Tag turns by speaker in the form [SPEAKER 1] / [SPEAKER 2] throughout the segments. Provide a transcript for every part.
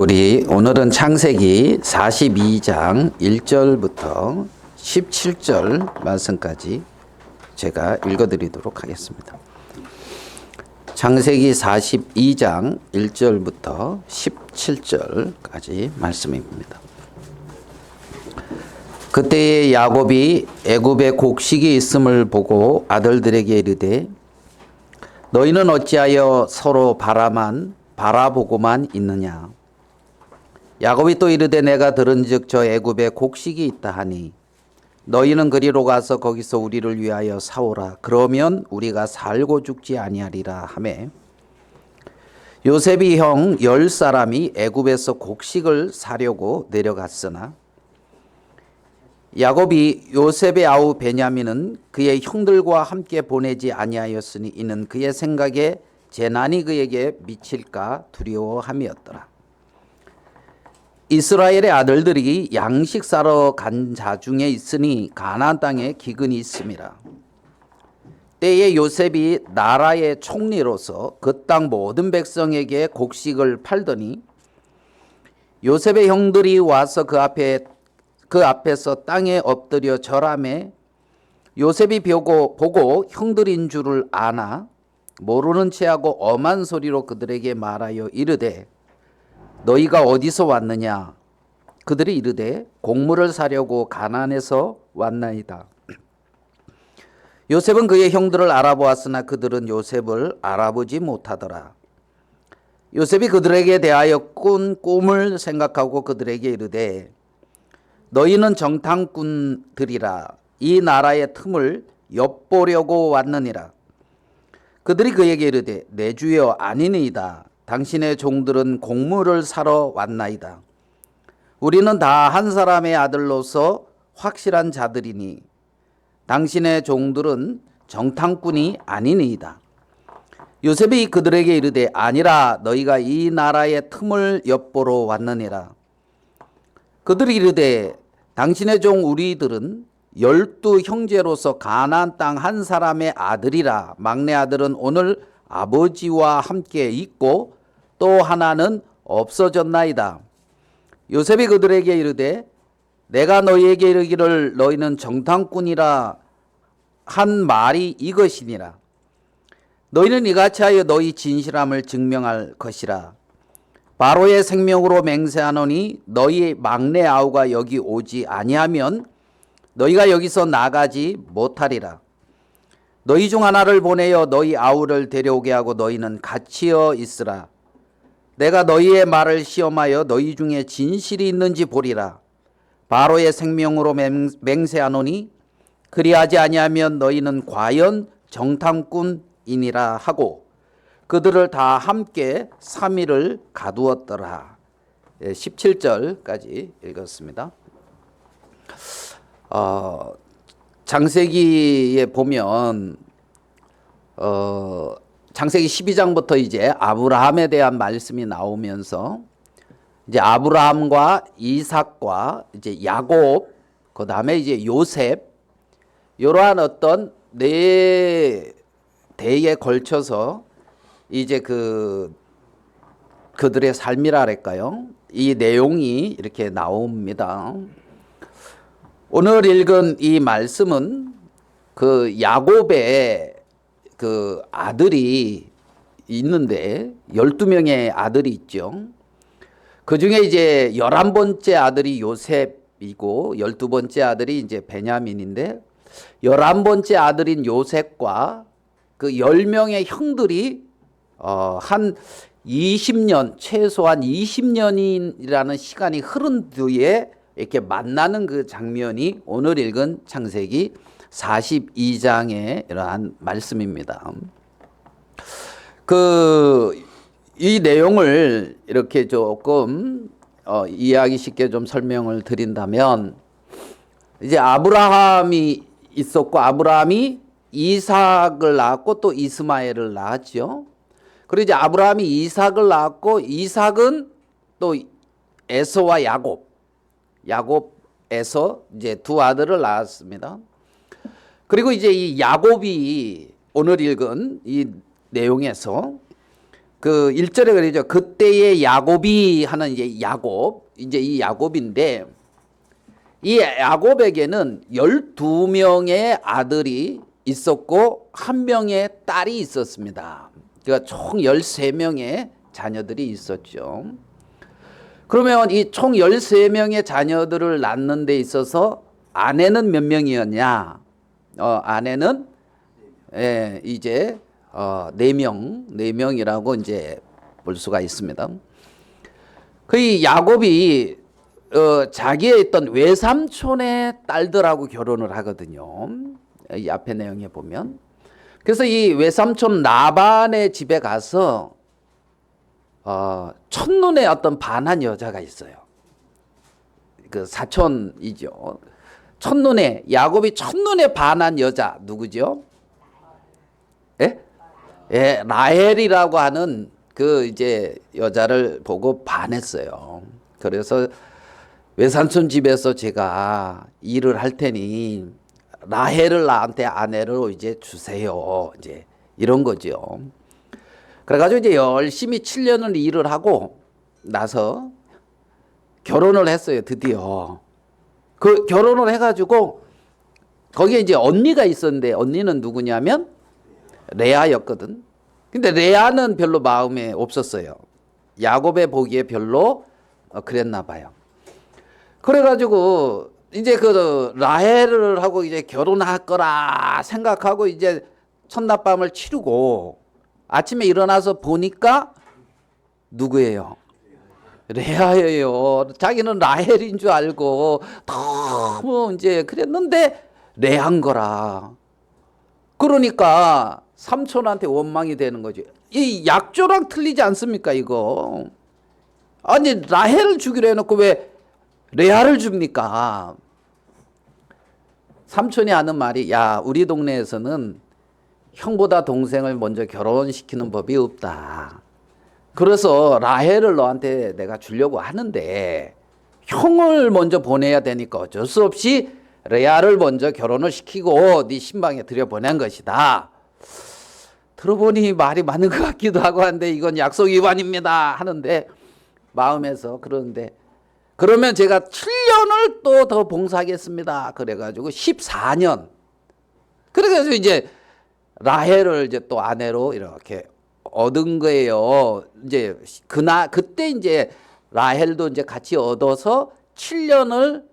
[SPEAKER 1] 우리 오늘은 창세기 42장 1절부터 17절 말씀까지 제가 읽어드리도록 하겠습니다. 창세기 42장 1절부터 17절까지 말씀입니다. 그때에 야곱이 애굽에 곡식이 있음을 보고 아들들에게 이르되 너희는 어찌하여 서로 바라보고만 있느냐. 야곱이 또 이르되 내가 들은즉 저 애굽에 곡식이 있다 하니 너희는 그리로 가서 거기서 우리를 위하여 사오라. 그러면 우리가 살고 죽지 아니하리라 하매 요셉이 형 10사람이 애굽에서 곡식을 사려고 내려갔으나 야곱이 요셉의 아우 베냐민은 그의 형들과 함께 보내지 아니하였으니 이는 그의 생각에 재난이 그에게 미칠까 두려워함이었더라. 이스라엘의 아들들이 양식 사러 간 자 중에 있으니 가나안 땅에 기근이 있음이라. 때에 요셉이 나라의 총리로서 그 땅 모든 백성에게 곡식을 팔더니 요셉의 형들이 와서 그 앞에서 땅에 엎드려 절하매 요셉이 보고 형들인 줄을 아나 모르는 체하고 엄한 소리로 그들에게 말하여 이르되 너희가 어디서 왔느냐? 그들이 이르되 곡물을 사려고 가나안에서 왔나이다. 요셉은 그의 형들을 알아보았으나 그들은 요셉을 알아보지 못하더라. 요셉이 그들에게 대하여 꾼 꿈을 생각하고 그들에게 이르되 너희는 정탐꾼들이라. 이 나라의 틈을 엿보려고 왔느니라. 그들이 그에게 이르되 내 주여 아니니이다. 당신의 종들은 곡물을 사러 왔나이다. 우리는 다 한 사람의 아들로서 확실한 자들이니 당신의 종들은 정탐꾼이 아니니이다. 요셉이 그들에게 이르되 아니라 너희가 이 나라의 틈을 엿보러 왔느니라. 그들이 이르되 당신의 종 우리들은 12 형제로서 가나안 땅 한 사람의 아들이라. 막내 아들은 오늘 아버지와 함께 있고 또 하나는 없어졌나이다. 요셉이 그들에게 이르되 내가 너희에게 이르기를 너희는 정탐꾼이라 한 말이 이것이니라. 너희는 이같이 하여 너희 진실함을 증명할 것이라. 바로의 생명으로 맹세하노니 너희 막내 아우가 여기 오지 아니하면 너희가 여기서 나가지 못하리라. 너희 중 하나를 보내어 너희 아우를 데려오게 하고 너희는 갇히어 있으라. 내가 너희의 말을 시험하여 너희 중에 진실이 있는지 보리라. 바로의 생명으로 맹세하노니 그리하지 아니하면 너희는 과연 정탐꾼이니라 하고 그들을 다 함께 3일을 가두었더라. 17절까지 읽었습니다. 창세기에 보면 창세기 12장부터 이제 아브라함에 대한 말씀이 나오면서 이제 아브라함과 이삭과 이제 야곱, 그 다음에 이제 요셉, 이러한 어떤 네 대에 걸쳐서 이제 그들의 삶이라 할까요? 이 내용이 이렇게 나옵니다. 오늘 읽은 이 말씀은 그 야곱의 그 아들이 있는데 12명의 아들이 있죠. 그 중에 이제 11번째 아들이 요셉이고 12번째 아들이 이제 베냐민인데 11번째 아들인 요셉과 그 10명의 형들이 한 20년, 최소한 20년이라는 시간이 흐른 뒤에 이렇게 만나는 그 장면이 오늘 읽은 창세기 42장의 이러한 말씀입니다. 이 내용을 이렇게 조금 이해하기 쉽게 좀 설명을 드린다면 이제 아브라함이 있었고 아브라함이 이삭을 낳았고 또 이스마엘을 낳았죠. 그리고 이제 아브라함이 이삭을 낳았고 이삭은 또 에서와 야곱에서 이제 두 아들을 낳았습니다. 그리고 이제 이 야곱이 오늘 읽은 이 내용에서 그 1절에 그러죠. 그때의 야곱이 하는 이제 야곱, 이제 이 야곱인데 이 야곱에게는 12명의 아들이 있었고 1명의 딸이 있었습니다. 그러니까 총 13명의 자녀들이 있었죠. 그러면 이 총 13명의 자녀들을 낳는 데 있어서 아내는 몇 명이었냐? 아내는 이제 4명이라고 이제 볼 수가 있습니다. 그 야곱이 자기의 있던 외삼촌의 딸들하고 결혼을 하거든요. 이 앞에 내용에 보면. 그래서 이 외삼촌 라반의 집에 가서 첫눈에 어떤 반한 여자가 있어요. 그 사촌이죠. 첫눈에 야곱이 첫눈에 반한 여자 누구죠? 라헬이라고 하는 그 이제 여자를 보고 반했어요. 그래서 외삼촌 집에서 제가 일을 할 테니 라헬을 나한테 아내로 이제 주세요. 이제 이런 거죠. 그래가지고 이제 열심히 7년을 일을 하고 나서 결혼을 했어요. 드디어. 그 결혼을 해가지고 거기에 이제 언니가 있었는데 언니는 누구냐면 레아였거든. 근데 레아는 별로 마음에 없었어요. 야곱의 보기에 별로 그랬나 봐요. 그래가지고 이제 그 라헬을 하고 이제 결혼할 거라 생각하고 이제 첫날밤을 치르고 아침에 일어나서 보니까 누구예요? 레아예요. 자기는 라헬인 줄 알고 너무 이제 그랬는데 레아인 거라. 그러니까 삼촌한테 원망이 되는 거지. 이 약조랑 틀리지 않습니까 이거? 아니 라헬을 주기로 해놓고 왜 레아를 줍니까? 삼촌이 하는 말이 야 우리 동네에서는 형보다 동생을 먼저 결혼시키는 법이 없다. 그래서 라헬을 너한테 내가 주려고 하는데 형을 먼저 보내야 되니까 어쩔 수 없이 레아를 먼저 결혼을 시키고 네 신방에 들여보낸 것이다. 들어보니 말이 맞는 것 같기도 하고 한데 이건 약속 위반입니다 하는데 마음에서 그러는데 그러면 제가 7년을 또 더 봉사하겠습니다. 그래가지고 14년. 그래가지고 이제 라헬을 이제 또 아내로 이렇게 얻은 거예요. 이제 그때 이제 라헬도 이제 같이 얻어서 7년을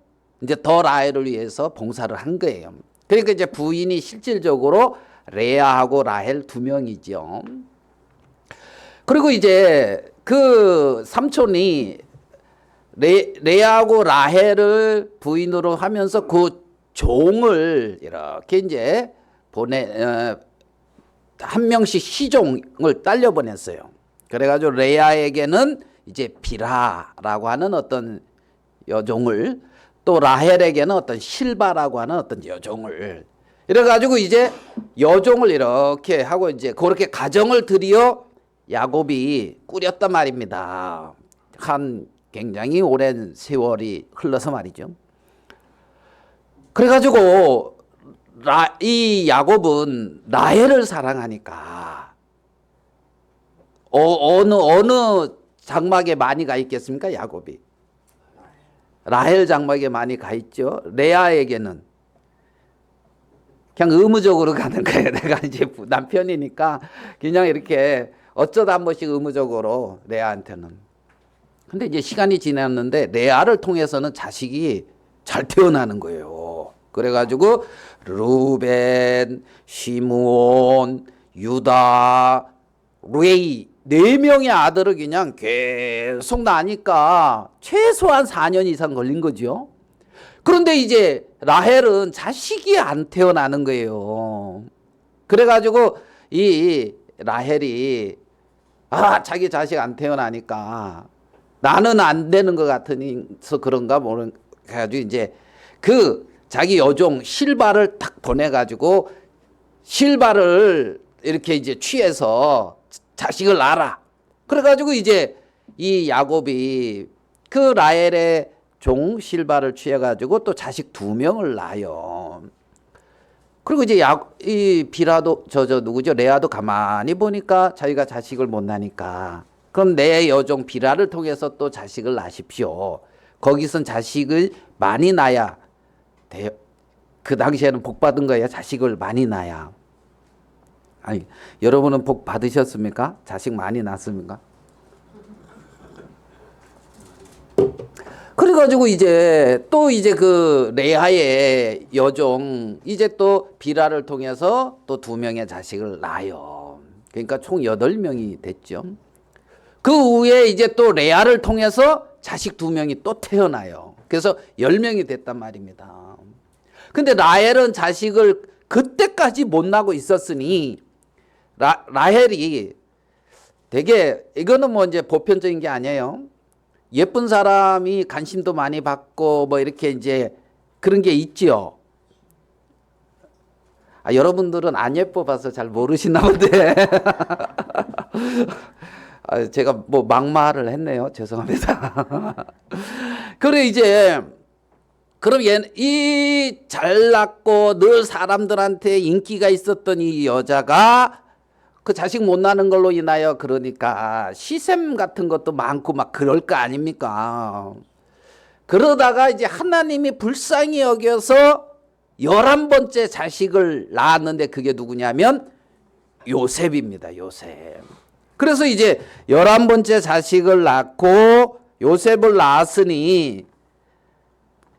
[SPEAKER 1] 이제 더 라헬을 위해서 봉사를 한 거예요. 그러니까 이제 부인이 실질적으로 레아하고 라헬 2명이죠. 그리고 이제 그 삼촌이 레아하고 라헬을 부인으로 하면서 그 종을 이렇게 이제 한 명씩 시종을 딸려 보냈어요. 그래가지고 레아에게는 이제 비라라고 하는 어떤 여종을 또 라헬에게는 어떤 실바라고 하는 어떤 여종을 이래가지고 이제 여종을 이렇게 하고 이제 그렇게 가정을 들여 야곱이 꾸렸단 말입니다. 한 굉장히 오랜 세월이 흘러서 말이죠. 그래가지고 이 야곱은 라헬을 사랑하니까 어느 장막에 많이 가 있겠습니까? 야곱이 라헬 장막에 많이 가 있죠. 레아에게는 그냥 의무적으로 가는 거예요. 내가 이제 남편이니까 그냥 이렇게 어쩌다 한 번씩 의무적으로 레아한테는. 근데 이제 시간이 지났는데 레아를 통해서는 자식이 잘 태어나는 거예요. 그래가지고 루벤, 시므온, 유다, 레이 4명의 아들을 그냥 계속 나니까 최소한 4년 이상 걸린 거죠. 그런데 이제 라헬은 자식이 안 태어나는 거예요. 그래가지고 이 라헬이 자기 자식 안 태어나니까 나는 안 되는 것 같으니서 그런가 모르는 가지고 이제 그 자기 여종 실바를 딱 보내가지고 실바를 이렇게 이제 취해서 자식을 낳아라. 그래가지고 이제 이 야곱이 그 라헬의 종 실바를 취해가지고 또 자식 2명을 낳아요. 그리고 이제 이 비라도 저 누구죠? 레아도 가만히 보니까 자기가 자식을 못 낳으니까 그럼 내 여종 비라를 통해서 또 자식을 낳으십시오. 거기선 자식을 많이 낳아야 돼요. 그 당시에는 복 받은 거예요. 자식을 많이 낳아야. 아니, 여러분은 복 받으셨습니까? 자식 많이 낳습니까? 그래가지고 이제 또 이제 그 레아의 여종 이제 또 비라를 통해서 또 2명의 자식을 낳아요. 그러니까 총 8명이 됐죠. 그 후에 이제 또 레아를 통해서 자식 2명이 또 태어나요. 그래서 10명이 됐단 말입니다. 근데 라헬은 자식을 그때까지 못 낳고 있었으니 라헬이 되게 이거는 뭐 이제 보편적인 게 아니에요. 예쁜 사람이 관심도 많이 받고 뭐 이렇게 이제 그런 게 있지요. 여러분들은 안 예뻐 봐서 잘 모르시나 본데. 제가 뭐 막말을 했네요. 죄송합니다. 그래 이제 그럼 이 잘났고 늘 사람들한테 인기가 있었던 이 여자가 그 자식 못 낳는 걸로 인하여 그러니까 시샘 같은 것도 많고 막 그럴 거 아닙니까? 그러다가 이제 하나님이 불쌍히 여겨서 11번째 자식을 낳았는데 그게 누구냐면 요셉입니다. 요셉. 그래서 이제 11번째 자식을 낳고 요셉을 낳았으니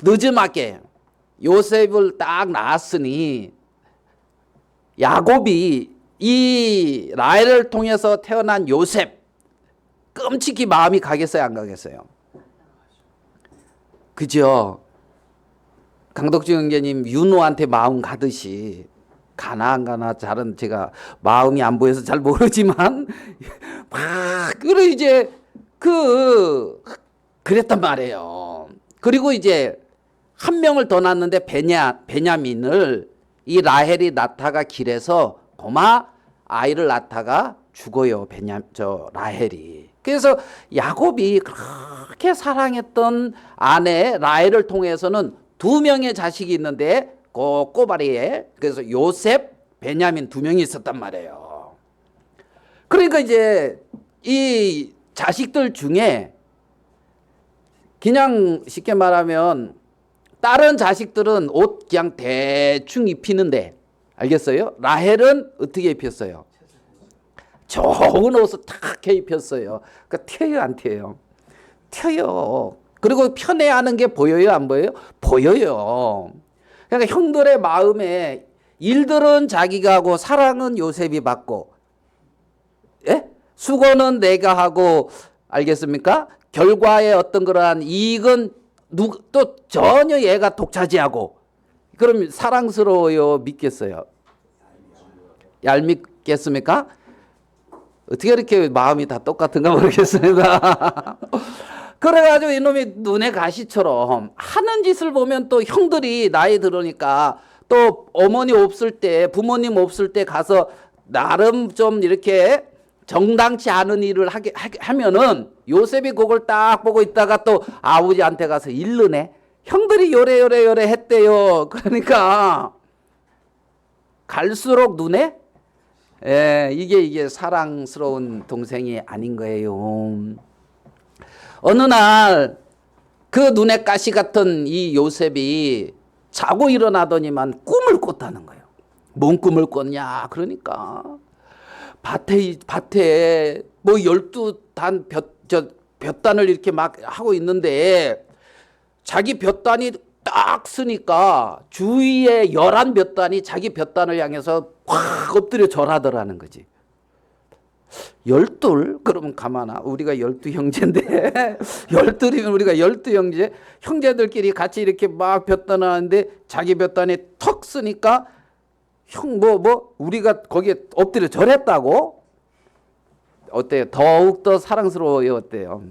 [SPEAKER 1] 늦음하게 요셉을 딱 낳았으니 야곱이 이 라헬을 통해서 태어난 요셉 끔찍이 마음이 가겠어요, 안 가겠어요? 그죠? 강덕주 형제님 윤호한테 마음 가듯이 가나 안 가나 잘은 제가 마음이 안 보여서 잘 모르지만 막 그래 이제 그랬단 말이에요. 그리고 이제 한 명을 더 낳았는데 베냐민을 이 라헬이 낳다가 길에서 고마 아이를 낳다가 죽어요. 라헬이. 그래서 야곱이 그렇게 사랑했던 아내 라헬을 통해서는 2명의 자식이 있는데 그 꼬바리에 그래서 요셉, 베냐민 2명이 있었단 말이에요. 그러니까 이제 이 자식들 중에 그냥 쉽게 말하면 다른 자식들은 옷 그냥 대충 입히는데 알겠어요? 라헬은 어떻게 입혔어요? 좋은 옷을 탁 입혔어요. 그러니까 튀어요, 안 튀어요? 튀어요. 그리고 편애하는 게 보여요, 안 보여요? 보여요. 그러니까 형들의 마음에 일들은 자기가 하고 사랑은 요셉이 받고, 예? 수고는 내가 하고, 알겠습니까? 결과에 어떤 그러한 이익은 또 전혀 얘가 독차지하고, 그럼 사랑스러워요? 믿겠어요? 얄밉겠습니까? 어떻게 이렇게 마음이 다 똑같은가 모르겠습니다. 그래가지고 이놈이 눈에 가시처럼 하는 짓을 보면 또 형들이 나이 들으니까 또 어머니 없을 때 부모님 없을 때 가서 나름 좀 이렇게 정당치 않은 일을 하면은 요셉이 그걸 딱 보고 있다가 또 아버지한테 가서 일르네. 형들이 요래 했대요. 그러니까 갈수록 눈에 이게 사랑스러운 동생이 아닌 거예요. 어느 날 그 눈에 가시 같은 이 요셉이 자고 일어나더니만 꿈을 꿨다는 거예요. 뭔 꿈을 꿨냐? 그러니까 밭에 뭐 12단 볕단을 이렇게 막 하고 있는데 자기 볕단이 딱 쓰니까 주위에 11볕단이 자기 볕단을 향해서 확 엎드려 절하더라는 거지. 12? 그러면 가만아. 우리가 12형제인데 12이면 우리가 12형제? 형제들끼리 같이 이렇게 막 볕단 하는데 자기 볕단에 턱 쓰니까 우리가 거기에 엎드려 절했다고? 어때요? 더욱더 사랑스러워요? 어때요?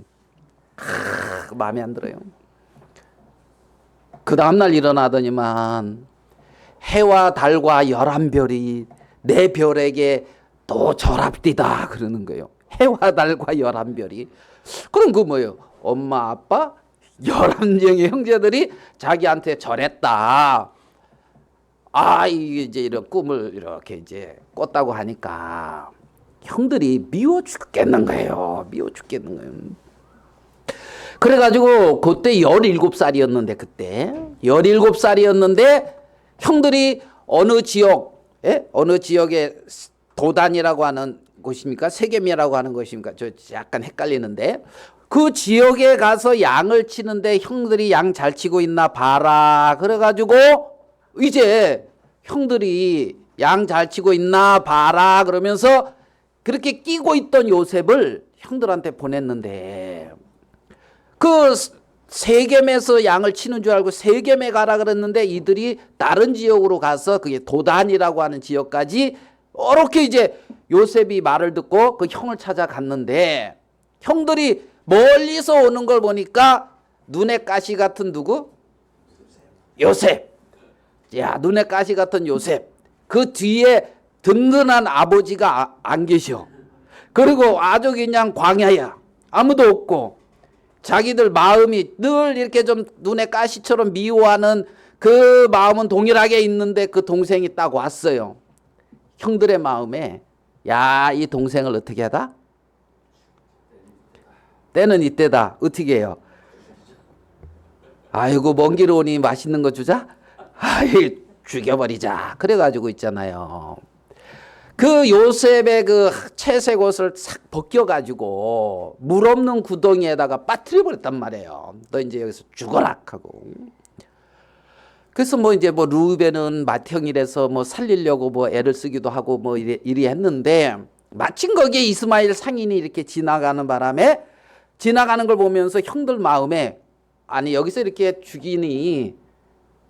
[SPEAKER 1] 마음에 안 들어요. 그 다음날 일어나더니만 해와 달과 11별이 내 별에게 또 절합디다 그러는 거예요. 해와 달과 11별이. 그럼 그 뭐예요? 엄마 아빠 11명의 형제들이 자기한테 절했다. 이게 이제 이런 꿈을 이렇게 이제 꿨다고 하니까 형들이 미워 죽겠는 거예요. 미워 죽겠는 거예요. 그래가지고 그때 17살이었는데 그때 17살이었는데 형들이 어느 지역에 도단이라고 하는 곳입니까? 세겜이라고 하는 곳입니까? 저 약간 헷갈리는데 그 지역에 가서 양을 치는데 형들이 양 잘 치고 있나 봐라. 그래가지고 이제 형들이 양 잘 치고 있나 봐라 그러면서 그렇게 끼고 있던 요셉을 형들한테 보냈는데 그 세겜에서 양을 치는 줄 알고 세겜에 가라 그랬는데 이들이 다른 지역으로 가서 그게 도단이라고 하는 지역까지 이렇게 이제 요셉이 말을 듣고 그 형을 찾아갔는데 형들이 멀리서 오는 걸 보니까 눈에 가시 같은 누구? 요셉. 야, 눈에 가시 같은 요셉. 그 뒤에 든든한 아버지가 안 계셔. 그리고 아주 그냥 광야야. 아무도 없고 자기들 마음이 늘 이렇게 좀 눈에 가시처럼 미워하는 그 마음은 동일하게 있는데 그 동생이 딱 왔어요. 형들의 마음에 야, 이 동생을 어떻게 하다? 때는 이때다. 어떻게 해요? 아이고 먼 길 오니 맛있는 거 주자? 아이 죽여버리자. 그래가지고 있잖아요. 그 요셉의 그 채색 옷을 싹 벗겨가지고 물 없는 구덩이에다가 빠뜨려 버렸단 말이에요. 너 이제 여기서 죽어라 하고. 그래서 뭐 이제 뭐 루벤은 맏형이라서 뭐 살리려고 뭐 애를 쓰기도 하고 뭐 이리 했는데 마침 거기에 이스마엘 상인이 이렇게 지나가는 바람에 지나가는 걸 보면서 형들 마음에 아니 여기서 이렇게 죽이니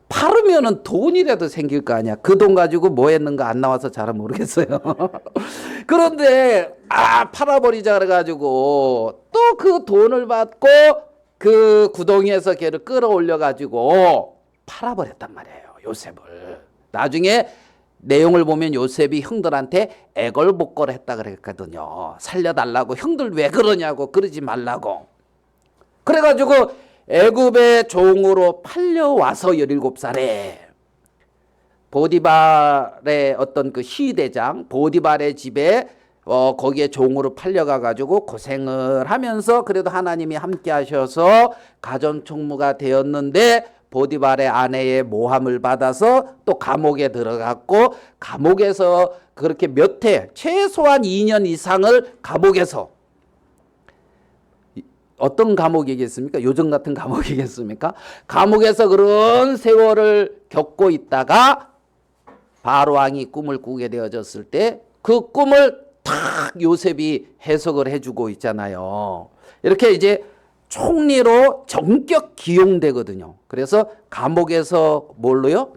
[SPEAKER 1] 팔으면은 돈이라도 생길 거 아니야. 그 돈 가지고 뭐 했는가 안 나와서 잘은 모르겠어요. 그런데 팔아버리자 그래가지고 또 그 돈을 받고 그 구덩이에서 걔를 끌어올려 가지고 팔아버렸단 말이에요. 요셉을. 나중에 내용을 보면 요셉이 형들한테 애걸복걸 했다 그랬거든요. 살려달라고. 형들 왜 그러냐고. 그러지 말라고. 그래가지고 애굽의 종으로 팔려와서 17살에 보디발의 어떤 그 시대장 보디발의 집에 거기에 종으로 팔려가 가지고 고생을 하면서 그래도 하나님이 함께 하셔서 가정총무가 되었는데 보디발의 아내의 모함을 받아서 또 감옥에 들어갔고 감옥에서 그렇게 몇 해 최소한 2년 이상을 감옥에서 어떤 감옥이겠습니까? 요즘 같은 감옥이겠습니까? 감옥에서 그런 세월을 겪고 있다가 바로 왕이 꿈을 꾸게 되어졌을 때 그 꿈을 탁 요셉이 해석을 해주고 있잖아요. 이렇게 이제 총리로 전격 기용되거든요. 그래서 감옥에서 뭘로요?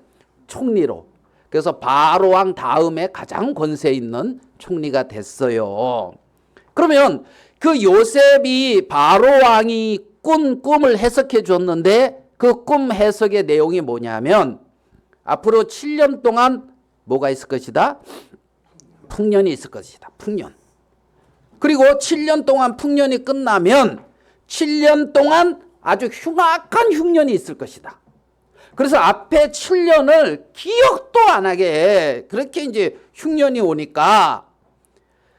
[SPEAKER 1] 총리로. 그래서 바로 왕 다음에 가장 권세 있는 총리가 됐어요. 그러면 그 요셉이 바로 왕이 꾼 꿈을 해석해 줬는데 그 꿈 해석의 내용이 뭐냐면 앞으로 7년 동안 뭐가 있을 것이다? 풍년이 있을 것이다. 풍년. 그리고 7년 동안 풍년이 끝나면 7년 동안 아주 흉악한 흉년이 있을 것이다. 그래서 앞에 7년을 기억도 안 하게 그렇게 이제 흉년이 오니까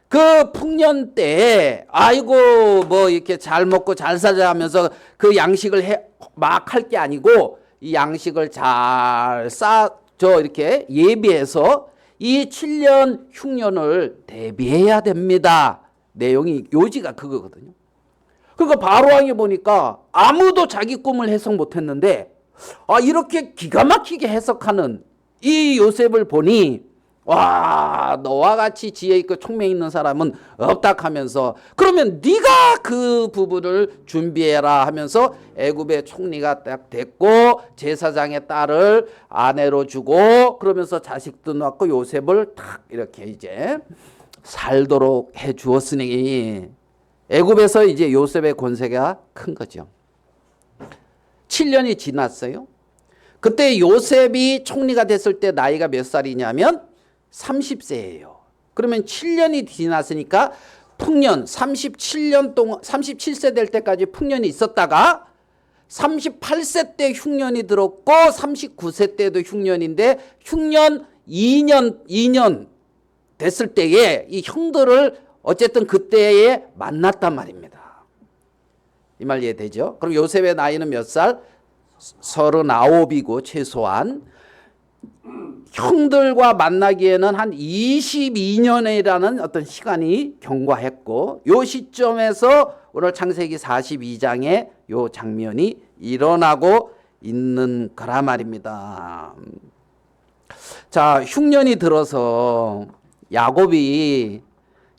[SPEAKER 1] 그 풍년 때 아이고 뭐 이렇게 잘 먹고 잘 살자 하면서 그 양식을 막 할 게 아니고 이 양식을 잘 싸저 이렇게 예비해서 이 7년 흉년을 대비해야 됩니다. 내용이 요지가 그거거든요. 그러니까 바로왕이 보니까 아무도 자기 꿈을 해석 못했는데 이렇게 기가 막히게 해석하는 이 요셉을 보니 와 너와 같이 지혜 있고 총명 있는 사람은 없다 하면서 그러면 네가 그 부분을 준비해라 하면서 애굽의 총리가 딱 됐고 제사장의 딸을 아내로 주고 그러면서 자식도 낳고 요셉을 탁 이렇게 이제 살도록 해 주었으니 애굽에서 이제 요셉의 권세가 큰 거죠. 7년이 지났어요. 그때 요셉이 총리가 됐을 때 나이가 몇 살이냐면 30세예요. 그러면 7년이 지났으니까 풍년 37년 동안 37세 될 때까지 풍년이 있었다가 38세 때 흉년이 들었고 39세 때도 흉년인데 흉년 2년 됐을 때에 이 형들을 어쨌든 그때에 만났단 말입니다. 이 말 이해되죠? 그럼 요셉의 나이는 몇 살? 39이고 최소한 형들과 만나기에는 한 22년이라는 어떤 시간이 경과했고 요 시점에서 오늘 창세기 42장에 요 장면이 일어나고 있는 거라 말입니다. 자, 흉년이 들어서 야곱이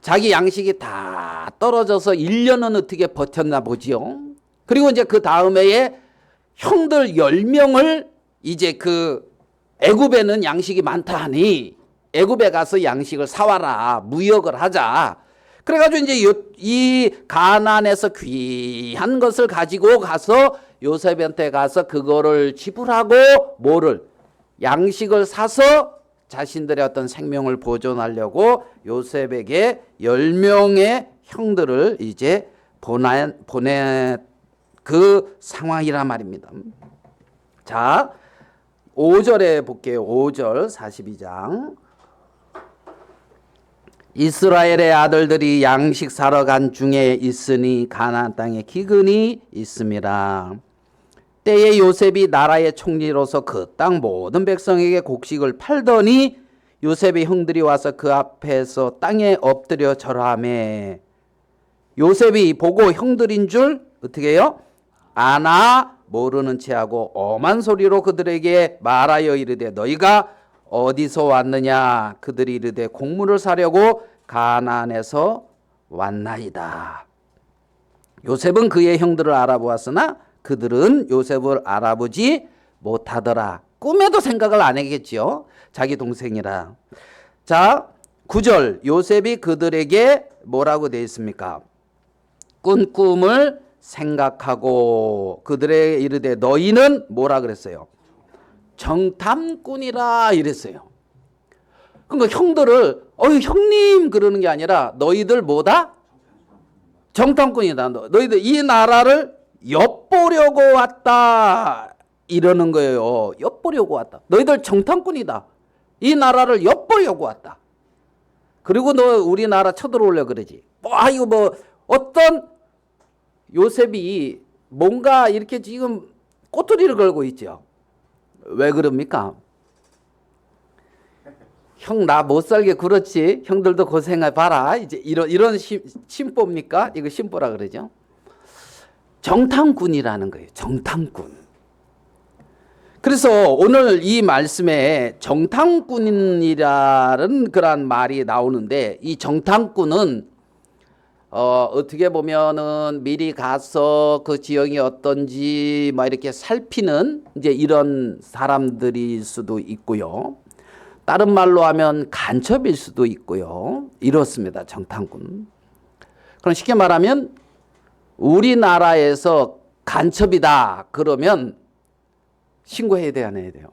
[SPEAKER 1] 자기 양식이 다 떨어져서 1년은 어떻게 버텼나 보지요. 그리고 이제 그 다음 해에 형들 10명을 이제 그 애굽에는 양식이 많다 하니 애굽에 가서 양식을 사와라, 무역을 하자. 그래가지고 이제 이 가나안에서 귀한 것을 가지고 가서 요셉한테 가서 그거를 지불하고 뭐를 양식을 사서 자신들의 어떤 생명을 보존하려고 요셉에게 10명의 형들을 이제 보내 그 상황이란 말입니다. 자, 5절에 볼게요. 5절 42장. 이스라엘의 아들들이 양식 사러 간 중에 있으니 가나안 땅에 기근이 있음이라. 때에 요셉이 나라의 총리로서 그 땅 모든 백성에게 곡식을 팔더니 요셉의 형들이 와서 그 앞에서 땅에 엎드려 절하매 요셉이 보고 형들인 줄 어떻게 해요? 아나 모르는 체하고 엄한 소리로 그들에게 말하여 이르되 너희가 어디서 왔느냐? 그들이 이르되 곡물을 사려고 가나안에서 왔나이다. 요셉은 그의 형들을 알아보았으나 그들은 요셉을 알아보지 못하더라. 꿈에도 생각을 안 했겠지요. 자기 동생이라. 자, 9절 요셉이 그들에게 뭐라고 되어 있습니까? 꾼 꿈을 생각하고 그들에게 이르되 너희는 뭐라 그랬어요? 정탐꾼이라 이랬어요. 그러니까 형들을 형님 그러는 게 아니라 너희들 뭐다? 정탐꾼이다. 너희들 이 나라를 엿보려고 왔다 이러는 거예요. 엿보려고 왔다. 너희들 정탐꾼이다. 이 나라를 엿보려고 왔다. 그리고 너 우리나라 쳐들어오려고 그러지. 이거 뭐 어떤 요셉이 뭔가 이렇게 지금 꼬투리를 걸고 있죠. 왜 그럽니까? 형 나 못 살게 그렇지. 형들도 고생해 봐라. 이제 이런 심보입니까? 이거 심보라 그러죠. 정탐꾼이라는 거예요. 정탐꾼. 그래서 오늘 이 말씀에 정탐꾼이라는 그런 말이 나오는데 이 정탐꾼은 어떻게 보면은 미리 가서 그 지형이 어떤지 막 이렇게 살피는 이제 이런 사람들일 수도 있고요. 다른 말로 하면 간첩일 수도 있고요. 이렇습니다. 정탐꾼. 그럼 쉽게 말하면 우리나라에서 간첩이다 그러면 신고해야 돼요, 안 해야 돼요?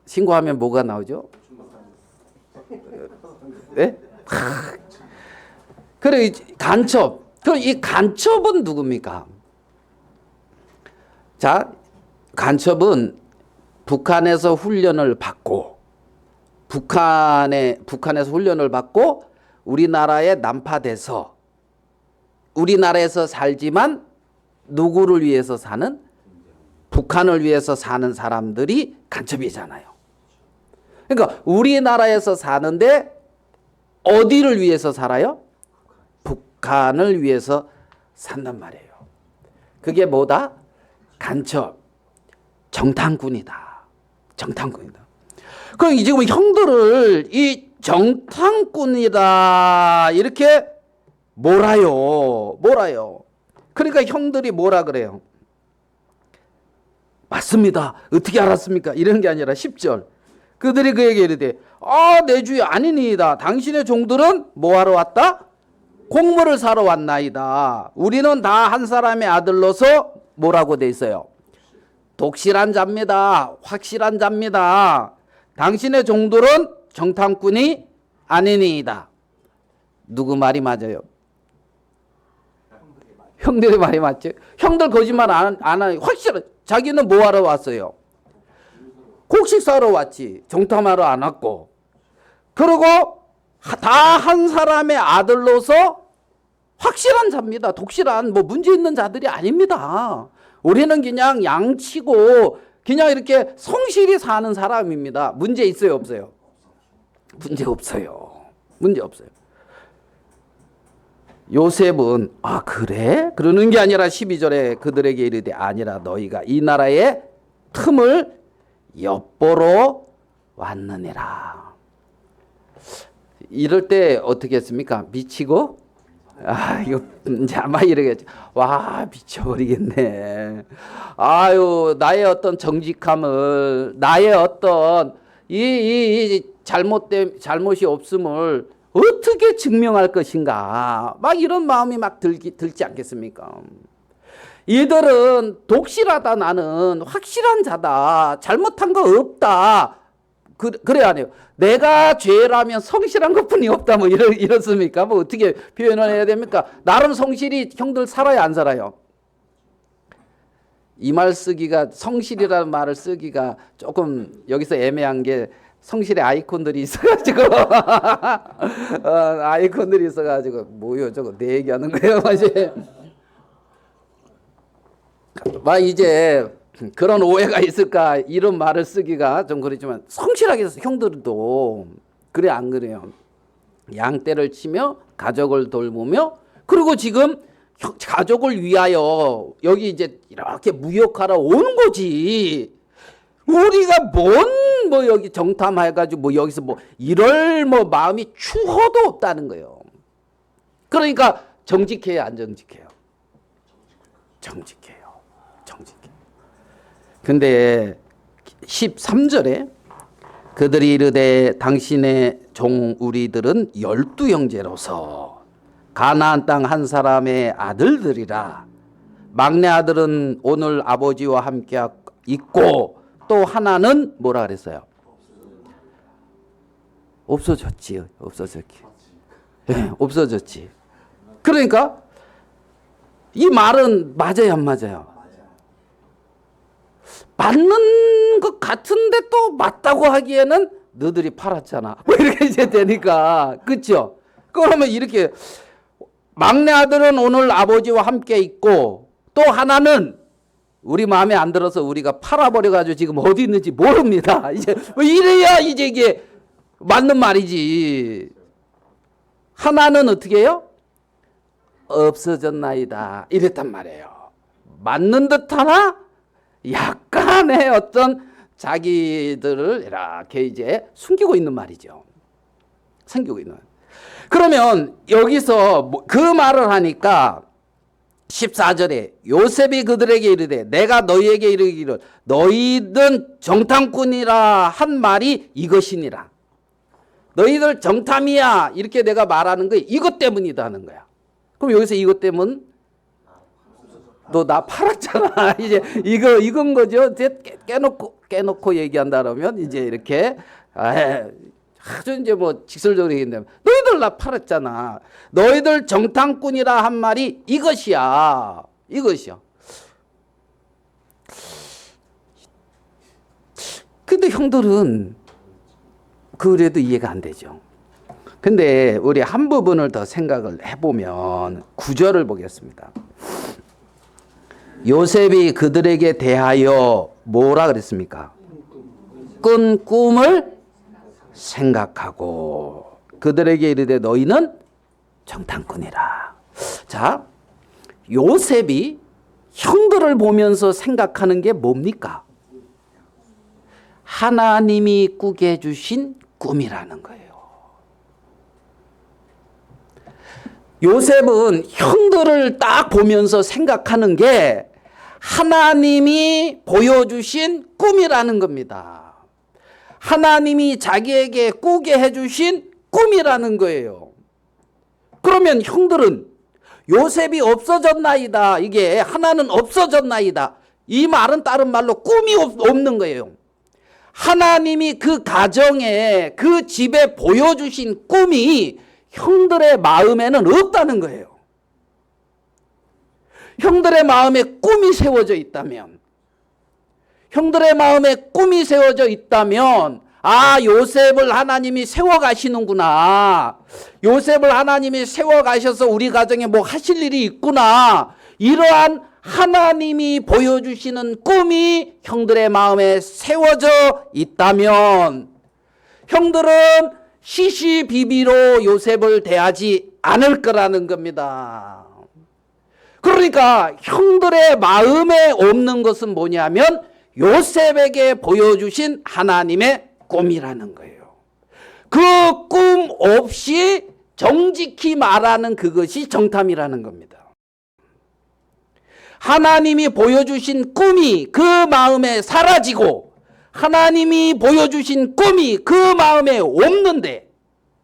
[SPEAKER 1] 신고하면 뭐가 나오죠? 네? 그래 간첩. 그럼 이 간첩은 누굽니까? 자, 간첩은 북한에서 훈련을 받고 북한에서 훈련을 받고 우리나라에 난파돼서 우리나라에서 살지만 누구를 위해서 사는? 북한을 위해서 사는 사람들이 간첩이잖아요. 그러니까 우리나라에서 사는데 어디를 위해서 살아요? 북한을 위해서 산단 말이에요. 그게 뭐다? 간첩, 정탐꾼이다. 정탐꾼이다. 그럼 지금 형들을 이 정탐꾼이다 이렇게 몰아요. 그러니까 형들이 뭐라 그래요? 맞습니다. 어떻게 알았습니까? 이런 게 아니라 10절. 그들이 그에게 이르되 내 주여 아니니이다. 당신의 종들은 뭐하러 왔다? 곡물을 사러 왔나이다. 우리는 다 한 사람의 아들로서 뭐라고 돼 있어요? 독실한 자입니다. 확실한 자입니다. 당신의 종들은 정탐꾼이 아니니이다. 누구 말이 맞아요? 형들의 말이 맞죠? 형들 거짓말 안 하니 확실해. 자기는 뭐 하러 왔어요? 곡식 사러 왔지. 정탐하러 안 왔고. 그리고 다 한 사람의 아들로서 확실한 자입니다. 독실한 뭐 문제 있는 자들이 아닙니다. 우리는 그냥 양치고 그냥 이렇게 성실히 사는 사람입니다. 문제 있어요, 없어요? 문제 없어요. 문제 없어요. 요셉은 아 그래? 그러는 게 아니라 12절에 그들에게 이르되 아니라 너희가 이 나라의 틈을 엿보러 왔느니라. 이럴 때 어떻게 했습니까? 미치고 이거 이제 아마 이러겠지. 와 미쳐버리겠네. 아유 나의 어떤 정직함을 나의 어떤 이 잘못이 없음을 어떻게 증명할 것인가. 막 이런 마음이 막 들지 않겠습니까? 이들은 독실하다 나는 확실한 자다. 잘못한 거 없다. 그래야 안 해요. 내가 죄라면 성실한 것뿐이 없다. 뭐 이렇습니까? 뭐 어떻게 표현을 해야 됩니까? 나름 성실히 형들 살아요, 안 살아요? 이 말 쓰기가 성실이라는 말을 쓰기가 조금 여기서 애매한 게 성실의 아이콘들이 있어가지고 아이콘들이 있어가지고 뭐요 저거 내 얘기하는 거예요, 막 이제 그런 오해가 있을까 이런 말을 쓰기가 좀 그렇지만 성실하게 형들도 그래 안 그래요? 양떼를 치며 가족을 돌보며 그리고 지금 가족을 위하여 여기 이제 이렇게 무역하러 오는 거지. 우리가 뭐 여기 정탐해가지고 뭐 여기서 뭐 이럴 뭐 마음이 추호도 없다는 거예요. 그러니까 정직해요, 안 정직해요? 정직해요. 근데 13절에 그들이 이르되 당신의 종 우리들은 12형제로서 가나안 땅 한 사람의 아들들이라. 막내 아들은 오늘 아버지와 함께 있고 또 하나는 뭐라 그랬어요? 없어졌지. 네, 없어졌지. 그러니까 이 말은 맞아요, 안 맞아요? 맞는 것 같은데 또 맞다고 하기에는 너들이 팔았잖아. 뭐 이렇게 이제 되니까. 그렇죠? 그러면 이렇게 막내 아들은 오늘 아버지와 함께 있고 또 하나는 우리 마음에 안 들어서 우리가 팔아버려가지고 지금 어디 있는지 모릅니다. 이제 뭐 이래야 이제 이게 맞는 말이지. 하나는 어떻게 해요? 없어졌나이다. 이랬단 말이에요. 맞는 듯 하나 약간의 어떤 자기들을 이렇게 이제 숨기고 있는 말이죠. 숨기고 있는. 그러면 여기서 그 말을 하니까 14절에 요셉이 그들에게 이르되 내가 너희에게 이르기를 너희는 정탐꾼이라 한 말이 이것이니라. 너희들 정탐이야 이렇게 내가 말하는 거 이것 때문이다 하는 거야. 그럼 여기서 이것 때문 너 나 팔았잖아. 이제 이건 거죠. 깨놓고 얘기한다 그러면 이제 이렇게 아주 이제 뭐 직설적으로 얘기한다면 너희들 나 팔았잖아. 너희들 정탐꾼이라 한 말이 이것이야. 근데 형들은 그래도 이해가 안 되죠. 근데 우리 한 부분을 더 생각을 해보면 9절을 보겠습니다. 요셉이 그들에게 대하여 뭐라 그랬습니까? 꾼 꿈을 생각하고 그들에게 이르되 너희는 정탐꾼이라. 자, 요셉이 형들을 보면서 생각하는 게 뭡니까? 하나님이 꾸게 해주신 꿈이라는 거예요. 요셉은 형들을 딱 보면서 생각하는 게 하나님이 보여주신 꿈이라는 겁니다. 하나님이 자기에게 꾸게 해주신 꿈이라는 거예요. 그러면 형들은 요셉이 없어졌나이다. 이게 하나는 없어졌나이다. 이 말은 다른 말로 꿈이 없는 거예요. 하나님이 그 가정에 그 집에 보여주신 꿈이 형들의 마음에는 없다는 거예요. 형들의 마음에 꿈이 세워져 있다면, 형들의 마음에 꿈이 세워져 있다면, 아, 요셉을 하나님이 세워가시는구나. 요셉을 하나님이 세워가셔서 우리 가정에 뭐 하실 일이 있구나. 이러한 하나님이 보여주시는 꿈이 형들의 마음에 세워져 있다면, 형들은 시시비비로 요셉을 대하지 않을 거라는 겁니다. 그러니까 형들의 마음에 없는 것은 뭐냐면 요셉에게 보여주신 하나님의 꿈이라는 거예요. 그 꿈 없이 정직히 말하는 그것이 정탐이라는 겁니다. 하나님이 보여주신 꿈이 그 마음에 사라지고 하나님이 보여주신 꿈이 그 마음에 없는데,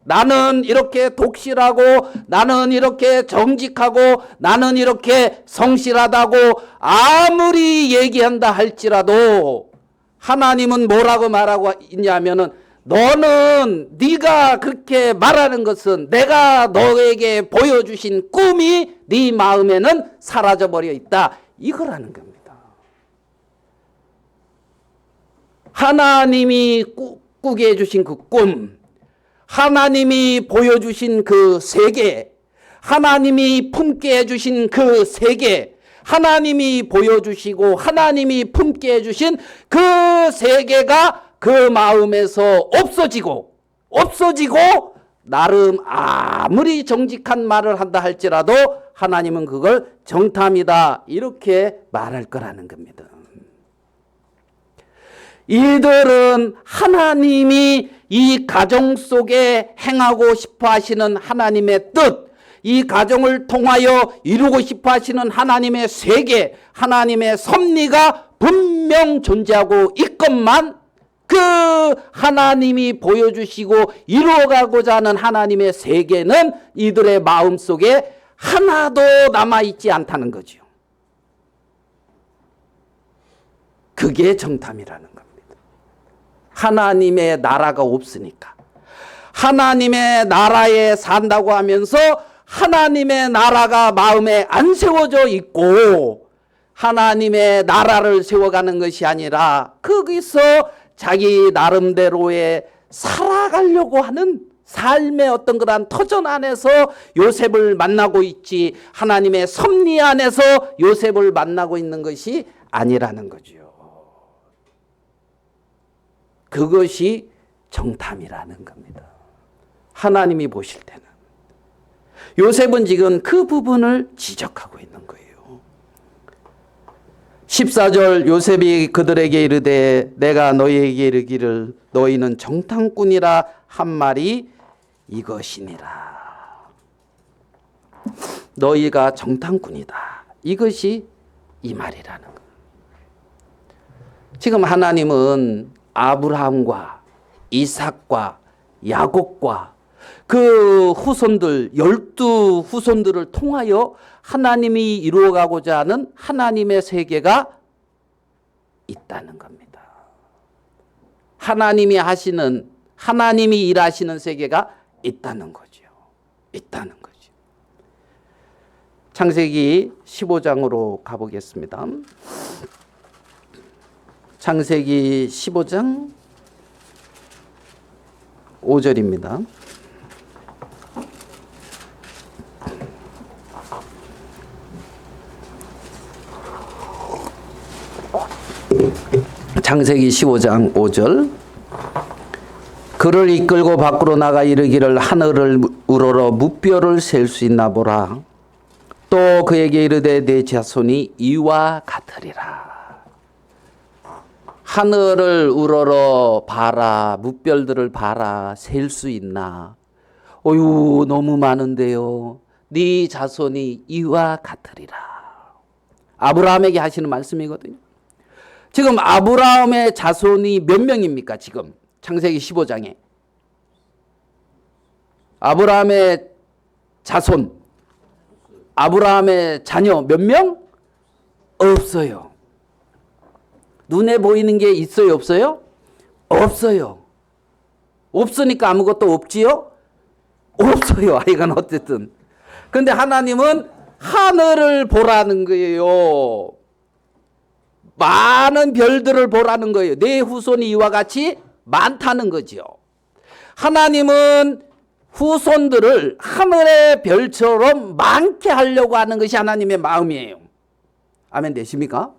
[SPEAKER 1] 나는 이렇게 독실하고 나는 이렇게 정직하고 나는 이렇게 성실하다고 아무리 얘기한다 할지라도 하나님은 뭐라고 말하고 있냐면은, 너는 네가 그렇게 말하는 것은 내가 너에게 보여주신 꿈이 네 마음에는 사라져버려 있다, 이거라는 겁니다. 하나님이 꾸게 해주신 그 꿈, 하나님이 보여주신 그 세계, 하나님이 품게 해주신 그 세계, 하나님이 보여주시고 하나님이 품게 해주신 그 세계가 그 마음에서 없어지고 나름 아무리 정직한 말을 한다 할지라도 하나님은 그걸 정탐이다, 이렇게 말할 거라는 겁니다. 이들은 하나님이 이 가정 속에 행하고 싶어 하시는 하나님의 뜻, 이 가정을 통하여 이루고 싶어 하시는 하나님의 세계, 하나님의 섭리가 분명 존재하고 있건만, 그 하나님이 보여주시고 이루어가고자 하는 하나님의 세계는 이들의 마음속에 하나도 남아있지 않다는 거죠. 그게 정탐이라는 겁니다. 하나님의 나라가 없으니까, 하나님의 나라에 산다고 하면서 하나님의 나라가 마음에 안 세워져 있고 하나님의 나라를 세워가는 것이 아니라 거기서 자기 나름대로의 살아가려고 하는 삶의 어떤 그러한 터전 안에서 요셉을 만나고 있지, 하나님의 섭리 안에서 요셉을 만나고 있는 것이 아니라는 거죠. 그것이 정탐이라는 겁니다. 하나님이 보실 때는. 요셉은 지금 그 부분을 지적하고 있는 거예요. 14절, 요셉이 그들에게 이르되 내가 너희에게 이르기를 너희는 정탐꾼이라 한 말이 이것이니라. 너희가 정탐꾼이다, 이것이 이 말이라는 거예요. 지금 하나님은 아브라함과 이삭과 야곱과 그 후손들, 12 후손들을 통하여 하나님이 이루어가고자 하는 하나님의 세계가 있다는 겁니다. 하나님이 하시는, 하나님이 일하시는 세계가 있다는 거죠. 있다는 거죠. 창세기 15장으로 가보겠습니다. 창세기 15장 5절입니다. 창세기 15장 5절. 그를 이끌고 밖으로 나가 이르기를 하늘을 우러러 무뼈를 셀 수 있나 보라. 또 그에게 이르되 내 자손이 이와 같으리라. 하늘을 우러러 봐라, 무별들을 봐라, 셀 수 있나? 어유, 너무 많은데요. 네 자손이 이와 같으리라. 아브라함에게 하시는 말씀이거든요. 지금 아브라함의 자손이 몇 명입니까? 지금 창세기 15장에 아브라함의 자손, 아브라함의 자녀 몇 명? 없어요. 눈에 보이는 게 있어요, 없어요? 없어요. 없으니까 아무것도 없지요? 없어요. 이건 어쨌든. 근데 하나님은 하늘을 보라는 거예요. 많은 별들을 보라는 거예요. 내 후손이 이와 같이 많다는 거죠. 하나님은 후손들을 하늘의 별처럼 많게 하려고 하는 것이 하나님의 마음이에요. 아멘 되십니까?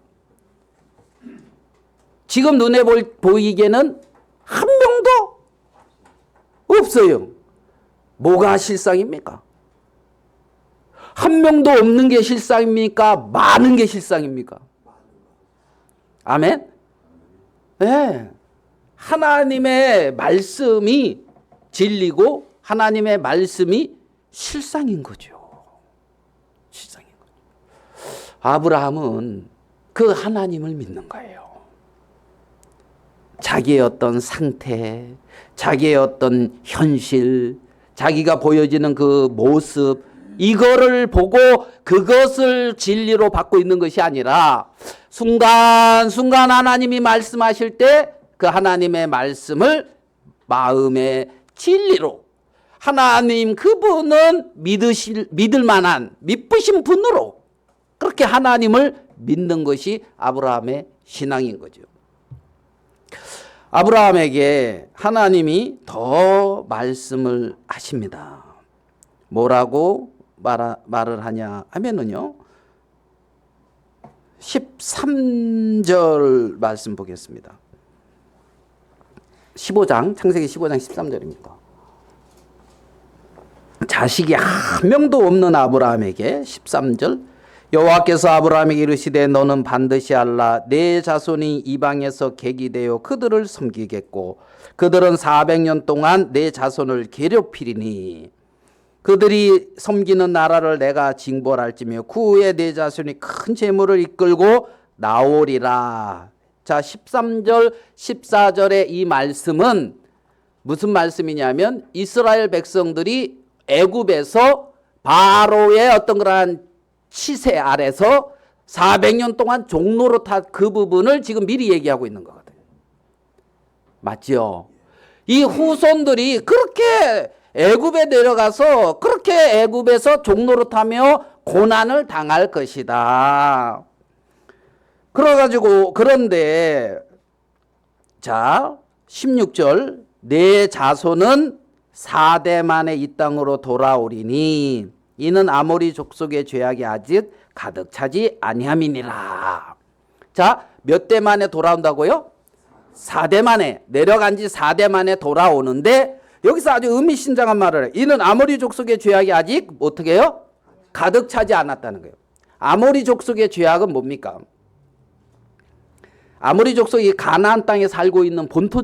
[SPEAKER 1] 지금 눈에 보이기에는 한 명도 없어요. 뭐가 실상입니까? 한 명도 없는 게 실상입니까? 많은 게 실상입니까? 아멘? 네. 하나님의 말씀이 진리고 하나님의 말씀이 실상인 거죠. 실상인 거죠. 아브라함은 그 하나님을 믿는 거예요. 자기의 어떤 상태, 자기의 어떤 현실, 자기가 보여지는 그 모습, 이거를 보고 그것을 진리로 받고 있는 것이 아니라 순간순간 하나님이 말씀하실 때 그 하나님의 말씀을 마음의 진리로 하나님 그분은 믿을 만한 믿으신 분으로 그렇게 하나님을 믿는 것이 아브라함의 신앙인 거죠. 아브라함에게 하나님이 더 말씀을 하십니다. 뭐라고 말을 하냐 하면은요, 13절 말씀 보겠습니다. 15장, 창세기 15장 13절입니다. 자식이 한 명도 없는 아브라함에게 13절, 여호와께서 아브라함에게 이르시되 너는 반드시 알라 내 자손이 이방에서 객이 되어 그들을 섬기겠고 그들은 400년 동안 내 자손을 괴롭히리니 그들이 섬기는 나라를 내가 징벌할지며 그 후에 내 자손이 큰 재물을 이끌고 나오리라. 자, 13절 14절의 이 말씀은 무슨 말씀이냐면 이스라엘 백성들이 애굽에서 바로의 어떤 그러한 치세 아래서 400년 동안 종로로 탄 그 부분을 지금 미리 얘기하고 있는 거거든요. 맞죠? 이 후손들이 그렇게 애굽에 내려가서 그렇게 애굽에서 종로로 타며 고난을 당할 것이다. 그래가지고 그런데 자 16절 내 자손은 4대 만에 이 땅으로 돌아오리니 이는 아모리 족속의 죄악이 아직 가득 차지 아니함이니라. 자, 몇 대 만에 돌아온다고요? 4대 만에, 내려간 지 4대 만에 돌아오는데 여기서 아주 의미심장한 말을 해요. 이는 아모리 족속의 죄악이 아직 어떻게 해요? 가득 차지 않았다는 거예요. 아모리 족속의 죄악은 뭡니까? 아모리 족속이 가나안 땅에 살고 있는 본토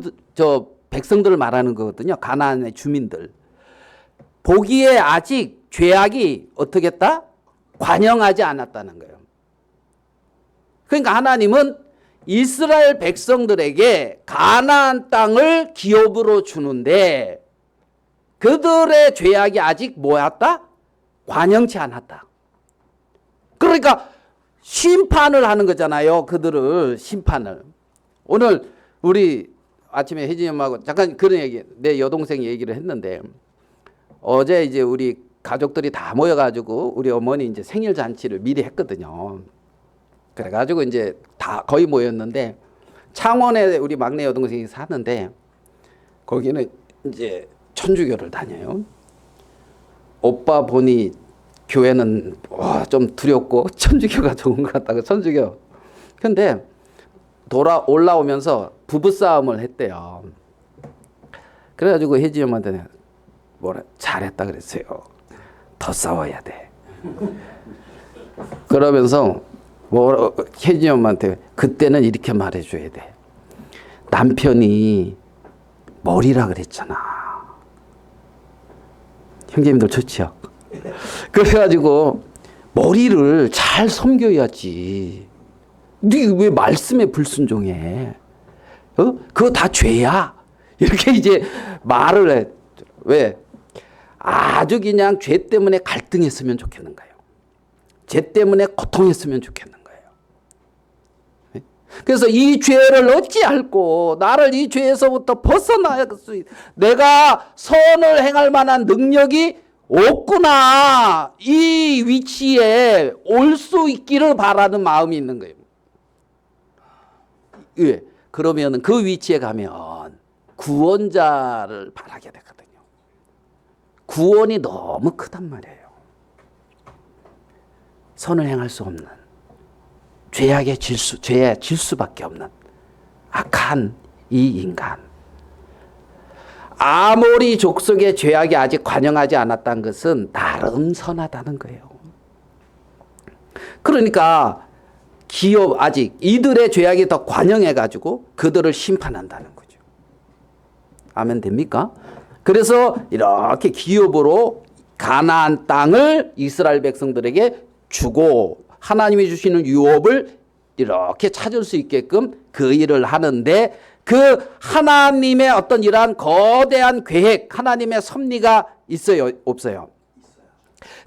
[SPEAKER 1] 백성들을 말하는 거거든요. 가나안의 주민들. 보기에 아직 죄악이 어떻게 했다? 관영하지 않았다는 거예요. 그러니까 하나님은 이스라엘 백성들에게 가나안 땅을 기업으로 주는데 그들의 죄악이 아직 뭐였다? 관영치 않았다. 그러니까 심판을 하는 거잖아요. 그들을 심판을. 오늘 우리 아침에 혜진이 엄마하고 잠깐 그런 얘기, 내 여동생 얘기를 했는데 어제 이제 우리 가족들이 다 모여가지고 우리 어머니 이제 생일 잔치를 미리 했거든요. 그래가지고 이제 다 거의 모였는데 창원에 우리 막내 여동생이 사는데 거기는 이제 천주교를 다녀요. 오빠 보니 교회는 좀 두렵고 천주교가 좋은 것 같다고 천주교. 근데 올라오면서 부부싸움을 했대요. 그래가지고 혜지 엄마한테 뭐라 잘했다 그랬어요. 더 싸워야 돼. 그러면서 혜지 엄마한테 그때는 이렇게 말해줘야 돼. 남편이 머리라 그랬잖아. 형제님들 좋지요? 그래가지고 머리를 잘 섬겨야지. 네 왜 말씀에 불순종해? 그거 다 죄야. 이렇게 이제 말을 해. 왜? 아주 그냥 죄 때문에 갈등했으면 좋겠는 거예요. 죄 때문에 고통했으면 좋겠는 거예요. 그래서 이 죄를 어찌할꼬 나를 이 죄에서부터 벗어나야 내가 선을 행할 만한 능력이 없구나. 이 위치에 올 수 있기를 바라는 마음이 있는 거예요. 예. 그러면 그 위치에 가면 구원자를 바라게 되거든요. 구원이 너무 크단 말이에요. 선을 행할 수 없는, 죄에 질 수밖에 없는 악한 이 인간. 아모리 족속의 죄악이 아직 관영하지 않았다는 것은 나름 선하다는 거예요. 그러니까 아직 이들의 죄악이 더 관영해가지고 그들을 심판한다는 거죠. 아멘 됩니까? 그래서 이렇게 기업으로 가나안 땅을 이스라엘 백성들에게 주고 하나님이 주시는 유업을 이렇게 찾을 수 있게끔 그 일을 하는데, 그 하나님의 어떤 이러한 거대한 계획, 하나님의 섭리가 있어요, 없어요?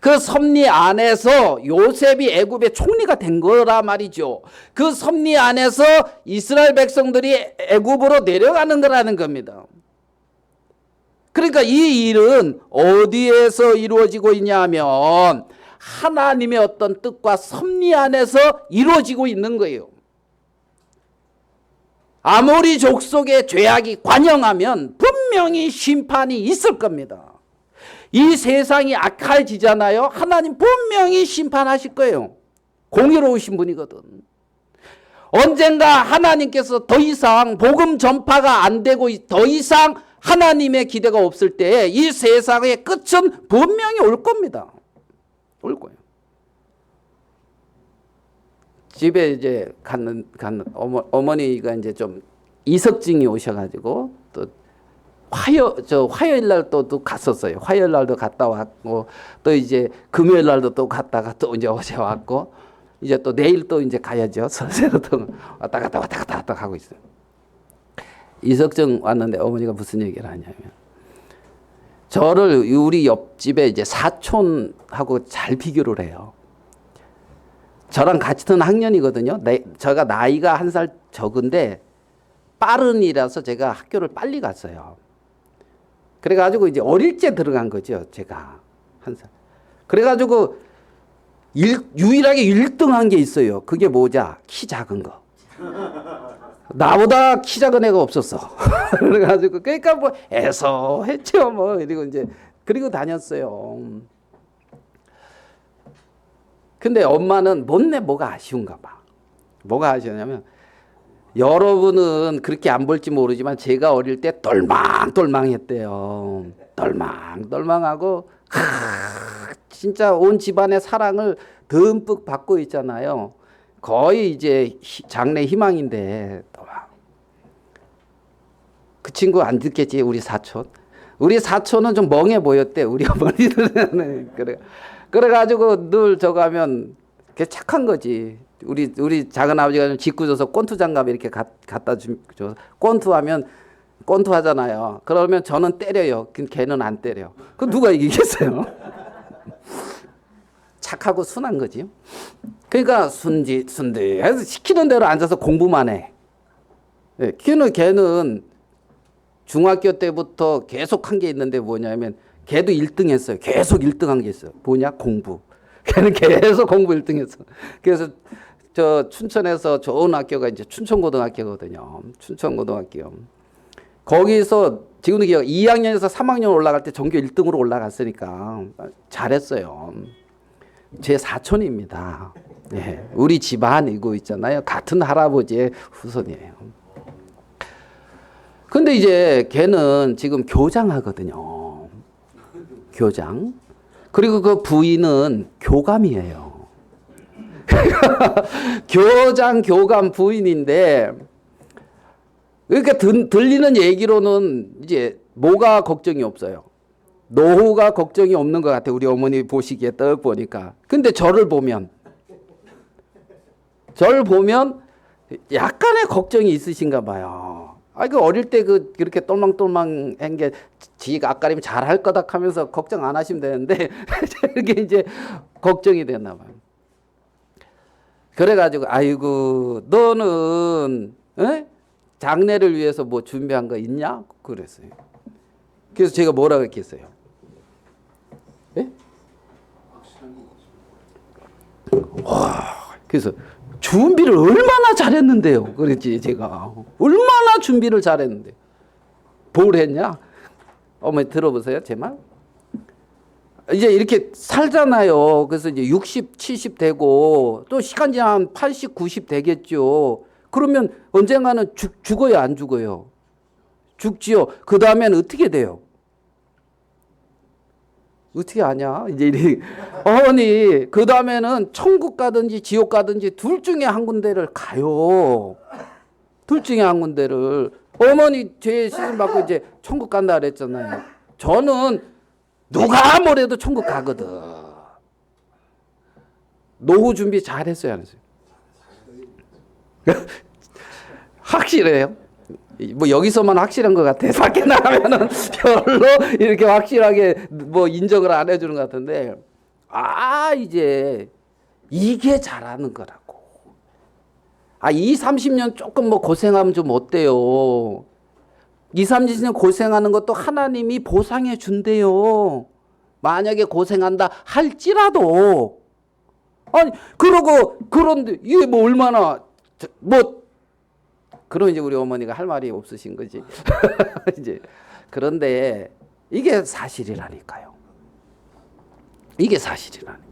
[SPEAKER 1] 그 섭리 안에서 요셉이 애굽의 총리가 된 거라 말이죠. 그 섭리 안에서 이스라엘 백성들이 애굽으로 내려가는 거라는 겁니다. 그러니까 이 일은 어디에서 이루어지고 있냐 하면 하나님의 어떤 뜻과 섭리 안에서 이루어지고 있는 거예요. 아모리 족속의 죄악이 관영하면 분명히 심판이 있을 겁니다. 이 세상이 악해지잖아요. 하나님 분명히 심판하실 거예요. 공의로우신 분이거든. 언젠가 하나님께서 더 이상 복음 전파가 안 되고 더 이상 하나님의 기대가 없을 때 이 세상의 끝은 분명히 올 겁니다. 올 거예요. 집에 이제 갔는 어머니가 이제 좀 이석증이 오셔가지고 또 화요일 날 또 갔었어요. 화요일 날도 갔다 왔고 또 이제 금요일 날도 또 갔다가 또 이제 어제 왔고 이제 또 내일 또 이제 가야죠. 서서히 또 왔다 갔다 하고 있어요. 이석증 왔는데 어머니가 무슨 얘기를 하냐면 저를 우리 옆집에 이제 사촌하고 잘 비교를 해요. 저랑 같은 학년이거든요. 제가 나이가 1살 적은데 빠른이라서 제가 학교를 빨리 갔어요. 그래가지고 이제 어릴 때 들어간 거죠. 제가 1살. 그래가지고 유일하게 1등한 게 있어요. 그게 뭐냐? 키 작은 거. 나보다 키 작은 애가 없었어. 그래가지고 그러니까 뭐 애서했죠. 뭐 그리고 이제 그리고 다녔어요. 근데 엄마는 뭐가 아쉬운가 봐. 뭐가 아쉬웠냐면 여러분은 그렇게 안 볼지 모르지만 제가 어릴 때 똘망똘망했대요. 똘망똘망하고 진짜 온 집안의 사랑을 듬뿍 받고 있잖아요. 거의 이제 장래 희망인데 그 친구 안 듣겠지. 우리 사촌. 우리 사촌은 좀 멍해 보였대. 우리 어머니들은. 그래가지고 늘 저거 하면 그게 착한 거지. 우리 작은 아버지가 좀 짓궂어서 꼰투 장갑 이렇게 갖다 줘. 꼰투 하면 꼰투 하잖아요. 그러면 저는 때려요. 걔는 안 때려. 그 누가 이기겠어요? 착하고 순한 거지. 그러니까 순디해서 시키는 대로 앉아서 공부만 해. 네, 걔는 중학교 때부터 계속 한 게 있는데 뭐냐면 걔도 1등 했어요. 계속 1등 한 게 있어요. 뭐냐? 공부. 걔는 계속 공부 1등 했어. 그래서 저 춘천에서 좋은 학교가 이제 춘천고등학교거든요. 춘천고등학교. 거기서 지금도 기억 2학년에서 3학년 올라갈 때 전교 1등으로 올라갔으니까 잘했어요. 제 사촌입니다. 예, 우리 집안이고 있잖아요. 같은 할아버지의 후손이에요. 근데 이제 걔는 지금 교장하거든요. 교장. 그리고 그 부인은 교감이에요. 교감 부인인데, 그러니까 들리는 얘기로는 이제 뭐가 걱정이 없어요. 노후가 걱정이 없는 것 같아요. 우리 어머니 보시기에 떡 보니까. 근데 저를 보면 약간의 걱정이 있으신가 봐요. 그 어릴 때 그렇게 똘망똘망한 게 지가 앞가림 잘할 거다 하면서 걱정 안 하시면 되는데 이게 이제 걱정이 됐나 봐요. 그래가지고 아이고 너는 장래를 위해서 뭐 준비한 거 있냐? 그랬어요. 그래서 제가 뭐라고 했겠어요? 그래서 준비를 얼마나 잘했는데요. 그랬지 제가. 얼마나 준비를 잘했는데. 뭘 했냐? 어머니 들어보세요. 제 말. 이제 이렇게 살잖아요. 그래서 이제 60, 70 되고 또 시간 지나면 80, 90 되겠죠. 그러면 언젠가는 죽어요, 안 죽어요? 죽지요. 그 다음에는 어떻게 돼요? 어떻게 아냐? 이제 어머니 그 다음에는 천국 가든지 지옥 가든지 둘 중에 한 군데를 가요. 둘 중에 한 군데를. 어머니 죄 씻음 받고 이제 천국 간다 그랬잖아요. 저는 누가 뭐래도 천국 가거든. 노후 준비 잘했어요, 안 했어요? 확실해요? 뭐 여기서만 확실한 것 같아. 밖에 나가면은 별로 이렇게 확실하게 뭐 인정을 안 해주는 것 같은데, 이제 이게 잘하는 거라고. 2, 30년 조금 뭐 고생하면 좀 어때요? 2, 30년 고생하는 것도 하나님이 보상해 준대요. 만약에 고생한다 할지라도. 아니, 그런데 이게 뭐 얼마나, 그럼 이제 우리 어머니가 할 말이 없으신 거지. 이제 그런데 이게 사실이라니까요. 이게 사실이라니.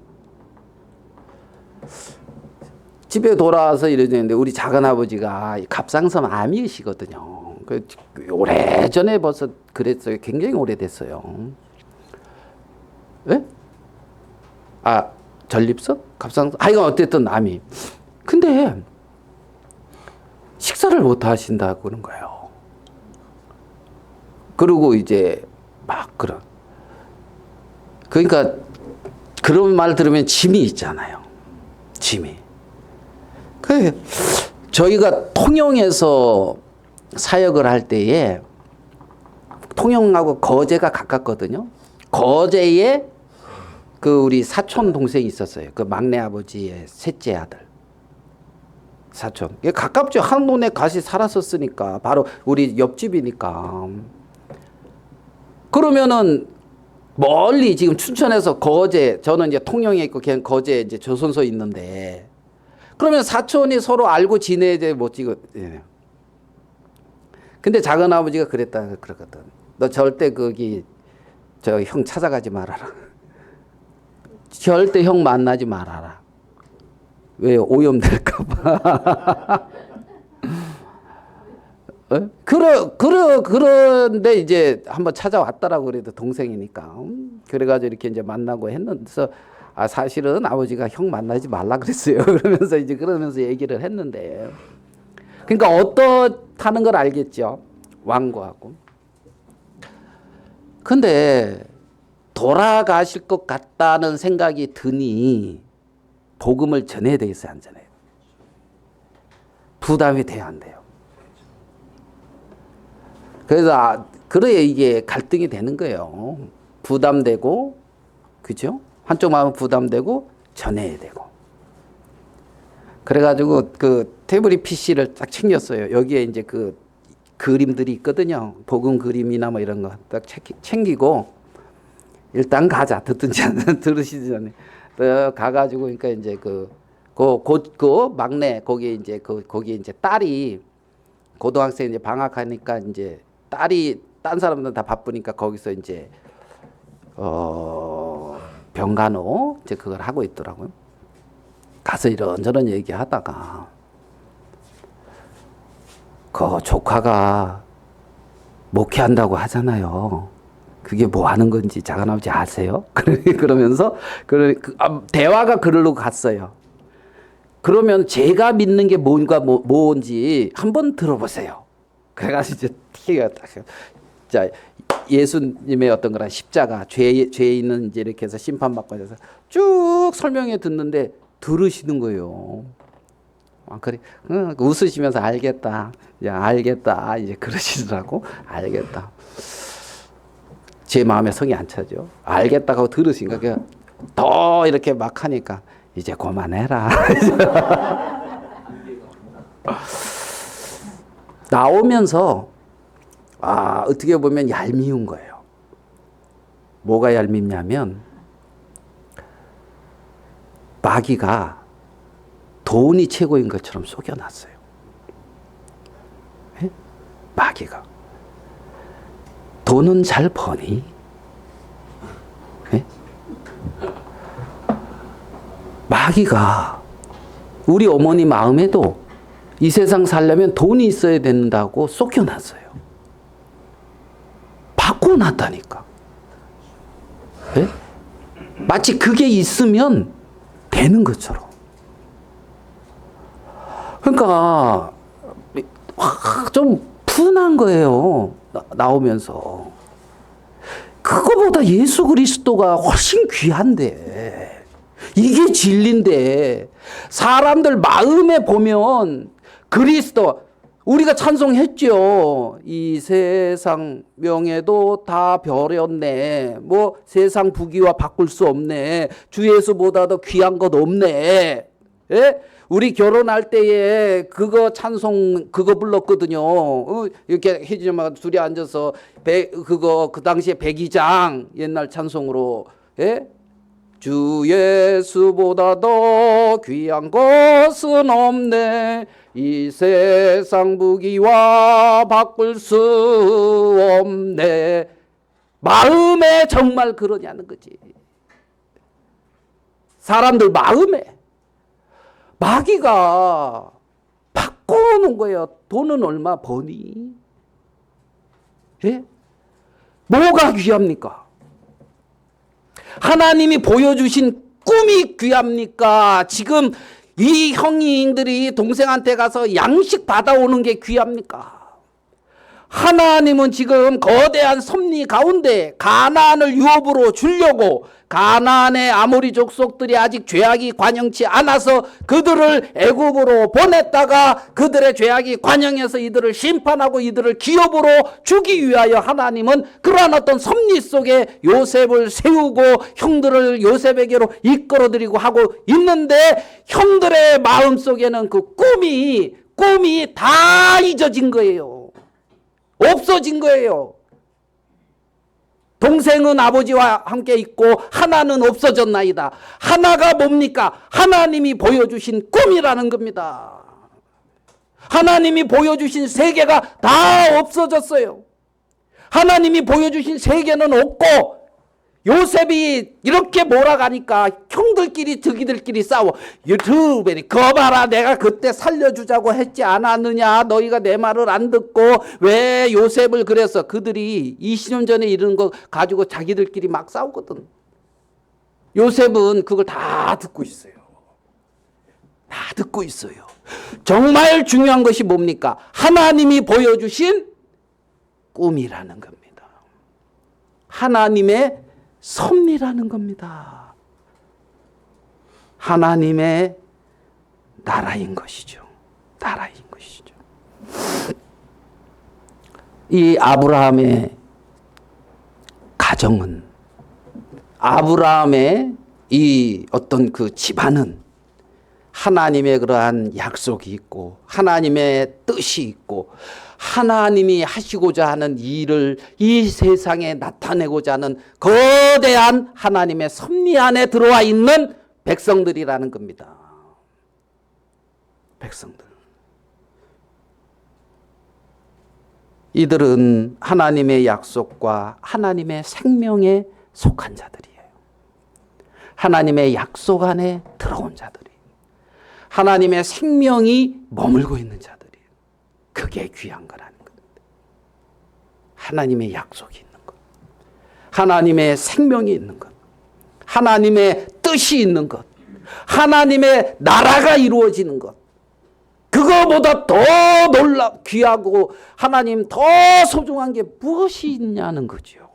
[SPEAKER 1] 집에 돌아와서 이러는데 우리 작은 아버지가 갑상선 암이시거든요. 오래전에 벌써 그랬어요. 굉장히 오래됐어요. 예? 전립선? 갑상선? 이건 어쨌든 암이. 근데 식사를 못 하신다고 그런 거예요. 그리고 이제 그러니까 그런 말 들으면 짐이 있잖아요. 짐이. 저희가 통영에서 사역을 할 때에 통영하고 거제가 가깝거든요. 거제에 우리 사촌 동생이 있었어요. 그 막내 아버지의 셋째 아들. 사촌. 가깝죠. 한 동네 같이 살았었으니까. 바로 우리 옆집이니까. 그러면은 멀리 지금 춘천에서 거제, 저는 이제 통영에 있고 걔는 거제에 이제 조선소에 있는데, 그러면 사촌이 서로 알고 지내야 못 지고. 근데 작은 아버지가 그러거든. 너 절대 저 형 찾아가지 말아라. 절대 형 만나지 말아라. 왜? 오염될까봐. 그런데 이제 한번 찾아왔더라고. 그래도 동생이니까. 그래가지고 이렇게 이제 만나고 했는데, 사실은 아버지가 형 만나지 말라 그랬어요. 그러면서 얘기를 했는데. 그러니까 어떻다는 걸 알겠죠. 완고하고. 근데 돌아가실 것 같다는 생각이 드니 복음을 전해야 되겠어요, 안 전해요? 부담이 돼야 안 돼요. 그래서 그래야 이게 갈등이 되는 거예요. 부담되고, 그죠? 한쪽 마음은 부담되고 전해야 되고. 그래가지고 태블릿 PC를 딱 챙겼어요. 여기에 이제 그림들이 있거든요. 복음 그림이나 뭐 이런 거 딱 챙기고 일단 가자. 듣든지 들으시지 않네. 가가지고 그러니까 이제 그 막내 거기에 이제 거기에 이제 딸이 고등학생 이제 방학하니까 이제 딸이 딴 사람들은 다 바쁘니까 거기서 이제 병간호 이제 그걸 하고 있더라고요. 가서 이런저런 얘기하다가 그 조카가 목회한다고 하잖아요. 그게 뭐 하는 건지 작은 아버지 아세요? 그러면서 대화가 그걸로 갔어요. 그러면 제가 믿는 게 뭔지 한번 들어보세요. 그래가지고 이제 티가 딱. 자, 예수님의 어떤 거란 십자가, 죄 있는 이제 이렇게 해서 심판받고 해서 쭉 설명해 듣는데 들으시는 거예요. 그래. 웃으시면서 알겠다. 야, 알겠다. 이제 그러시더라고. 알겠다. 제 마음에 성이 안 차죠. 알겠다고 들으시니까 더 이렇게 막 하니까 이제 그만해라. 나오면서 어떻게 보면 얄미운 거예요. 뭐가 얄밉냐면 마귀가 돈이 최고인 것처럼 속여놨어요. 예? 마귀가. 돈은 잘 버니? 예? 마귀가 우리 어머니 마음에도 이 세상 살려면 돈이 있어야 된다고 쏟겨놨어요. 바꿔놨다니까. 예? 마치 그게 있으면 되는 것처럼. 그러니까 좀 푼한 거예요. 나오면서. 그거보다 예수 그리스도가 훨씬 귀한데, 이게 진리인데, 사람들 마음에 보면 그리스도, 우리가 찬송했죠. 이 세상 명예도 다 버렸네. 뭐 세상 부귀와 바꿀 수 없네. 주 예수보다 더 귀한 것 없네. 예? 우리 결혼할 때에 그거 찬송 그거 불렀거든요. 이렇게 혜진이가 둘이 앉아서 그거 그 당시에 백이장 옛날 찬송으로, 예? 주 예수보다 더 귀한 것은 없네. 이 세상 부귀와 바꿀 수 없네. 마음에 정말 그러냐는 거지. 사람들 마음에. 마귀가 바꿔놓은 거예요. 돈은 얼마 버니? 예? 뭐가 귀합니까? 하나님이 보여주신 꿈이 귀합니까? 지금 이 형님들이 동생한테 가서 양식 받아오는 게 귀합니까? 하나님은 지금 거대한 섭리 가운데 가나안을 유업으로 주려고, 가나안의 아모리 족속들이 아직 죄악이 관영치 않아서 그들을 애굽으로 보냈다가 그들의 죄악이 관영해서 이들을 심판하고 이들을 기업으로 주기 위하여 하나님은 그러한 어떤 섭리 속에 요셉을 세우고 형들을 요셉에게로 이끌어들이고 하고 있는데, 형들의 마음속에는 그 꿈이 다 잊어진 거예요. 없어진 거예요. 동생은 아버지와 함께 있고 하나는 없어졌나이다. 하나가 뭡니까? 하나님이 보여주신 꿈이라는 겁니다. 하나님이 보여주신 세계가 다 없어졌어요. 하나님이 보여주신 세계는 없고, 요셉이 이렇게 몰아가니까 형들끼리 득이들끼리 싸워. 유튜브니 거 봐라, 내가 그때 살려주자고 했지 않았느냐. 너희가 내 말을 안 듣고 왜 요셉을 그랬어. 그들이 20년 전에 이런 거 가지고 자기들끼리 막 싸우거든. 요셉은 그걸 다 듣고 있어요. 다 듣고 있어요. 정말 중요한 것이 뭡니까? 하나님이 보여주신 꿈이라는 겁니다. 하나님의 섭리라는 겁니다. 하나님의 나라인 것이죠. 나라인 것이죠. 이 아브라함의 가정은, 아브라함의 이 어떤 그 집안은 하나님의 그러한 약속이 있고 하나님의 뜻이 있고 하나님이 하시고자 하는 일을 이 세상에 나타내고자 하는 거대한 하나님의 섭리 안에 들어와 있는 백성들이라는 겁니다. 백성들. 이들은 하나님의 약속과 하나님의 생명에 속한 자들이에요. 하나님의 약속 안에 들어온 자들이, 하나님의 생명이 머물고 있는 자들이. 그게 귀한 거라는 겁니다. 하나님의 약속이 있는 것, 하나님의 생명이 있는 것, 하나님의 뜻이 있는 것, 하나님의 나라가 이루어지는 것, 그거보다 더 귀하고 하나님 더 소중한 게 무엇이 있냐는 거죠.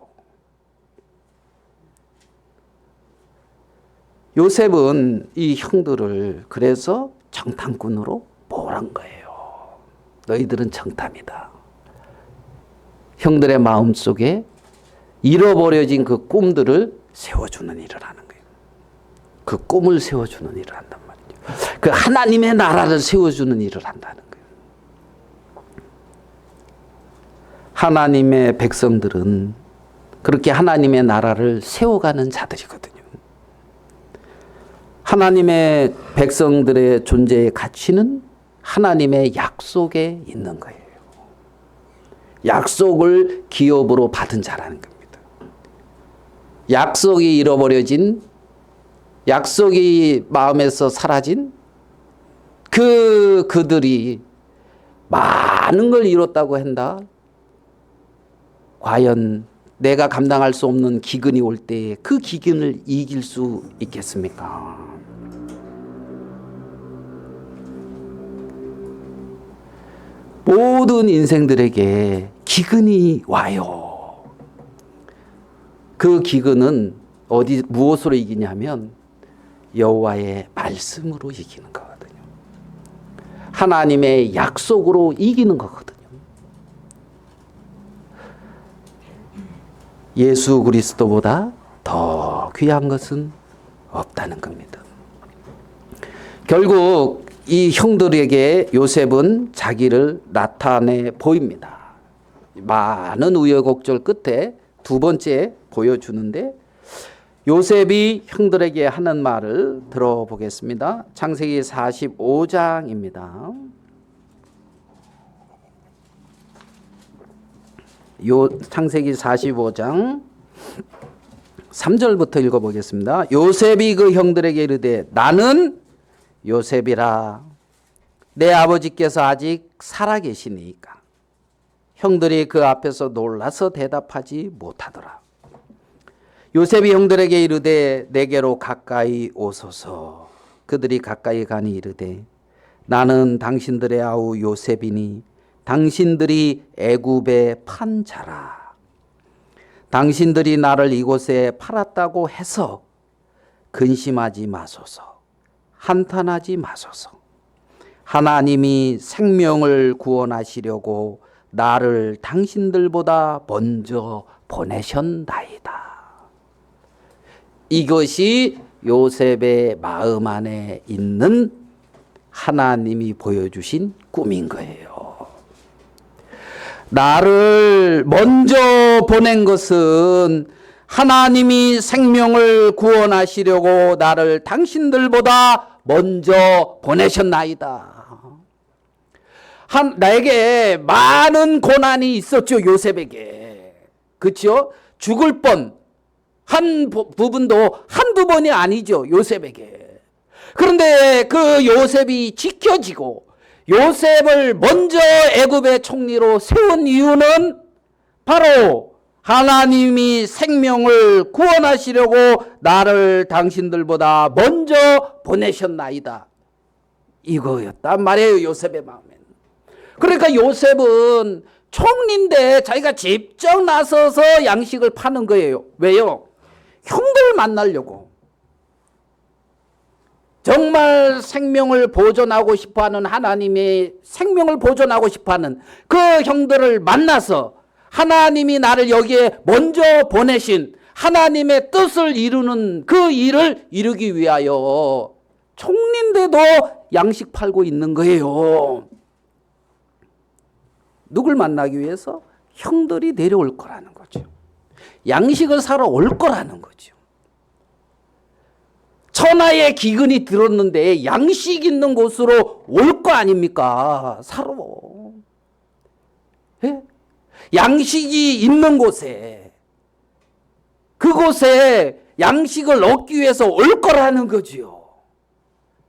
[SPEAKER 1] 요셉은 이 형들을 그래서 정탐꾼으로 몰은 거예요. 너희들은 정탐이다. 형들의 마음속에 잃어버려진 그 꿈들을 세워주는 일을 하는 거예요. 그 꿈을 세워주는 일을 한단 말이죠. 그 하나님의 나라를 세워주는 일을 한다는 거예요. 하나님의 백성들은 그렇게 하나님의 나라를 세워가는 자들이거든요. 하나님의 백성들의 존재의 가치는 하나님의 약속에 있는 거예요. 약속을 기업으로 받은 자라는 겁니다. 약속이 잃어버려진, 약속이 마음에서 사라진 그들이 많은 걸 이뤘다고 한다. 과연 내가 감당할 수 없는 기근이 올 때에 그 기근을 이길 수 있겠습니까? 모든 인생들에게 기근이 와요. 그 기근은 무엇으로 이기냐면 여호와의 말씀으로 이기는 거거든요. 하나님의 약속으로 이기는 거거든요. 예수 그리스도보다 더 귀한 것은 없다는 겁니다. 결국 이 형들에게 요셉은 자기를 나타내 보입니다. 많은 우여곡절 끝에 두 번째 보여주는데 요셉이 형들에게 하는 말을 들어보겠습니다. 창세기 45장입니다. 창세기 45장 3절부터 읽어보겠습니다. 요셉이 그 형들에게 이르되 나는 요셉이라 내 아버지께서 아직 살아계시니까. 형들이 그 앞에서 놀라서 대답하지 못하더라. 요셉이 형들에게 이르되 내게로 가까이 오소서. 그들이 가까이 가니 이르되 나는 당신들의 아우 요셉이니 당신들이 애굽에 판 자라. 당신들이 나를 이곳에 팔았다고 해서 근심하지 마소서. 한탄하지 마소서. 하나님이 생명을 구원하시려고 나를 당신들보다 먼저 보내셨나이다. 이것이 요셉의 마음 안에 있는 하나님이 보여주신 꿈인 거예요. 나를 먼저 보낸 것은 하나님이 생명을 구원하시려고 나를 당신들보다 먼저 보내셨나이다. 나에게 많은 고난이 있었죠. 요셉에게. 그렇죠? 죽을 뻔 한 부분도 한두 번이 아니죠. 요셉에게. 그런데 그 요셉이 지켜지고 요셉을 먼저 애굽의 총리로 세운 이유는 바로 하나님이 생명을 구원하시려고 나를 당신들보다 먼저 보내셨나이다. 이거였단 말이에요. 요셉의 마음에는. 그러니까 요셉은 총리인데 자기가 직접 나서서 양식을 파는 거예요. 왜요? 형들 만나려고. 정말 생명을 보존하고 싶어하는, 하나님의 생명을 보존하고 싶어하는 그 형들을 만나서 하나님이 나를 여기에 먼저 보내신 하나님의 뜻을 이루는 그 일을 이루기 위하여 총리인데도 양식 팔고 있는 거예요. 누굴 만나기 위해서? 형들이 내려올 거라는 거죠. 양식을 사러 올 거라는 거죠. 천하의 기근이 들었는데 양식 있는 곳으로 올 거 아닙니까? 사러. 예? 양식이 있는 곳에, 그곳에 양식을 얻기 위해서 올 거라는 거지요.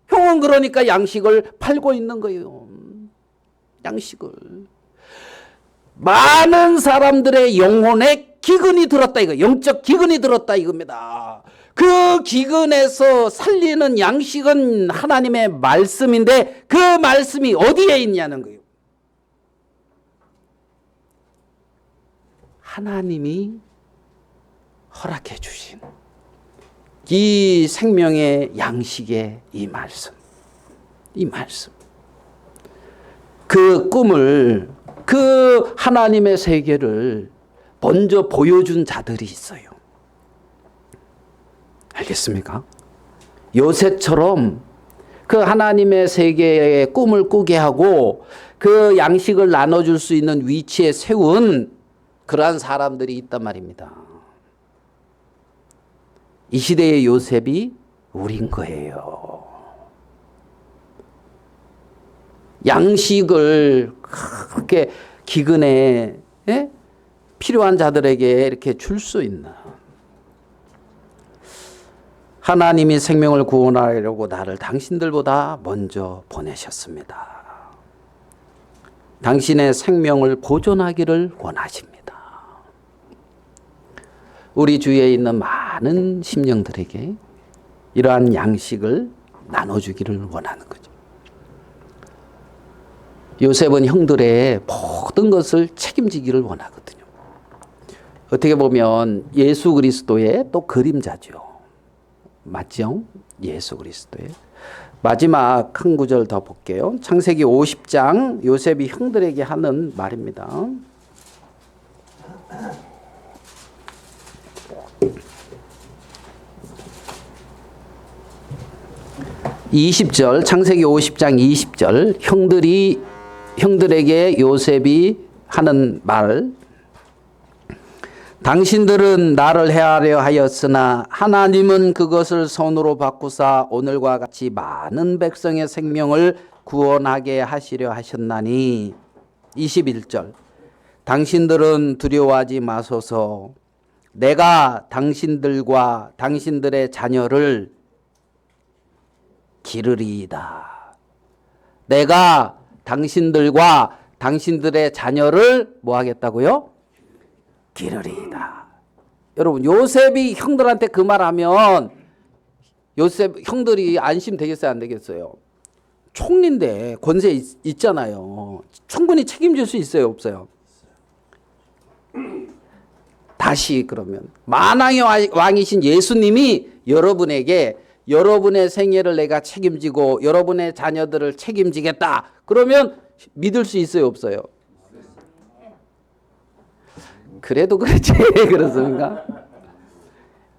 [SPEAKER 1] 형은 그러니까 양식을 팔고 있는 거예요. 양식을. 많은 사람들의 영혼에 기근이 들었다 이거, 영적 기근이 들었다 이겁니다. 그 기근에서 살리는 양식은 하나님의 말씀인데 그 말씀이 어디에 있냐는 거예요. 하나님이 허락해 주신 이 생명의 양식의 이 말씀, 이 말씀, 그 꿈을, 그 하나님의 세계를 먼저 보여준 자들이 있어요. 알겠습니까? 요셉처럼 그 하나님의 세계의 꿈을 꾸게 하고 그 양식을 나눠줄 수 있는 위치에 세운 그러한 사람들이 있단 말입니다. 이 시대의 요셉이 우린 거예요. 양식을 그렇게 기근에 필요한 자들에게 이렇게 줄 수 있는, 하나님이 생명을 구원하려고 나를 당신들보다 먼저 보내셨습니다. 당신의 생명을 보존하기를 원하십니다. 우리 주위에 있는 많은 심령들에게 이러한 양식을 나눠주기를 원하는 거죠. 요셉은 형들의 모든 것을 책임지기를 원하거든요. 어떻게 보면 예수 그리스도의 또 그림자죠. 맞죠? 예수 그리스도의. 마지막 한 구절 더 볼게요. 창세기 50장 요셉이 형들에게 하는 말입니다. 20절, 창세기 50장 20절, 형들에게 요셉이 하는 말. 당신들은 나를 해하려 하였으나 하나님은 그것을 선으로 바꾸사 오늘과 같이 많은 백성의 생명을 구원하게 하시려 하셨나니. 21절, 당신들은 두려워하지 마소서. 내가 당신들과 당신들의 자녀를 기르리이다. 내가 당신들과 당신들의 자녀를 뭐 하겠다고요? 기르리이다. 여러분, 요셉이 형들한테 그 말하면 요셉 형들이 안심되겠어요, 안 되겠어요? 총리인데 권세 있잖아요. 충분히 책임질 수 있어요, 없어요? 다시 그러면 만왕의 왕이신 예수님이 여러분에게 여러분의 생애를 내가 책임지고 여러분의 자녀들을 책임지겠다. 그러면 믿을 수 있어요, 없어요? 그래도 그렇지. 그렇습니까?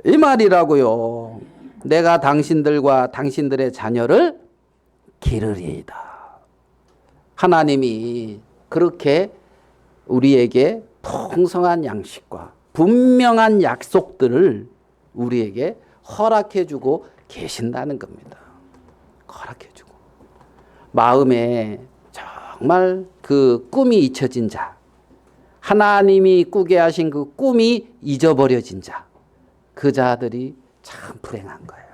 [SPEAKER 1] 이 말이라고요. 내가 당신들과 당신들의 자녀를 기르리이다. 하나님이 그렇게 우리에게 풍성한 양식과 분명한 약속들을 우리에게 허락해주고 계신다는 겁니다. 허락해주고. 마음에 정말 그 꿈이 잊혀진 자, 하나님이 꾸게 하신 그 꿈이 잊어버려진 자, 그 자들이 참 불행한 거예요.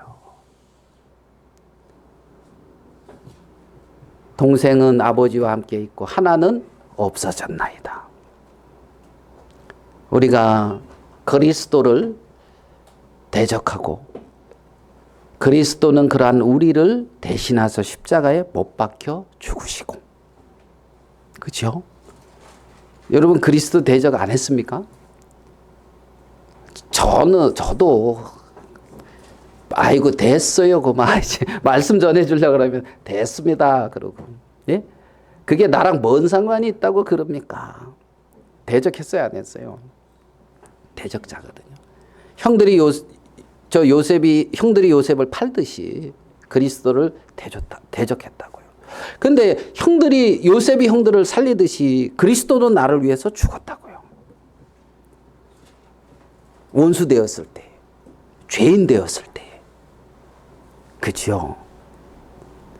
[SPEAKER 1] 동생은 아버지와 함께 있고 하나는 없어졌나이다. 우리가 그리스도를 대적하고 그리스도는 그러한 우리를 대신하서 십자가에 못 박혀 죽으시고, 그렇죠? 여러분 그리스도 대적 안 했습니까? 저도 아이고 됐어요 그만 이제 말씀 전해주려고 그러면 됐습니다 그러고, 예? 그게 나랑 뭔 상관이 있다고 그럽니까? 대적했어요 안 했어요? 대적자거든요. 형들이 요셉을 팔듯이 그리스도를 대적했다고요. 근데 요셉이 형들을 살리듯이 그리스도도 나를 위해서 죽었다고요. 원수 되었을 때, 죄인 되었을 때. 그렇죠?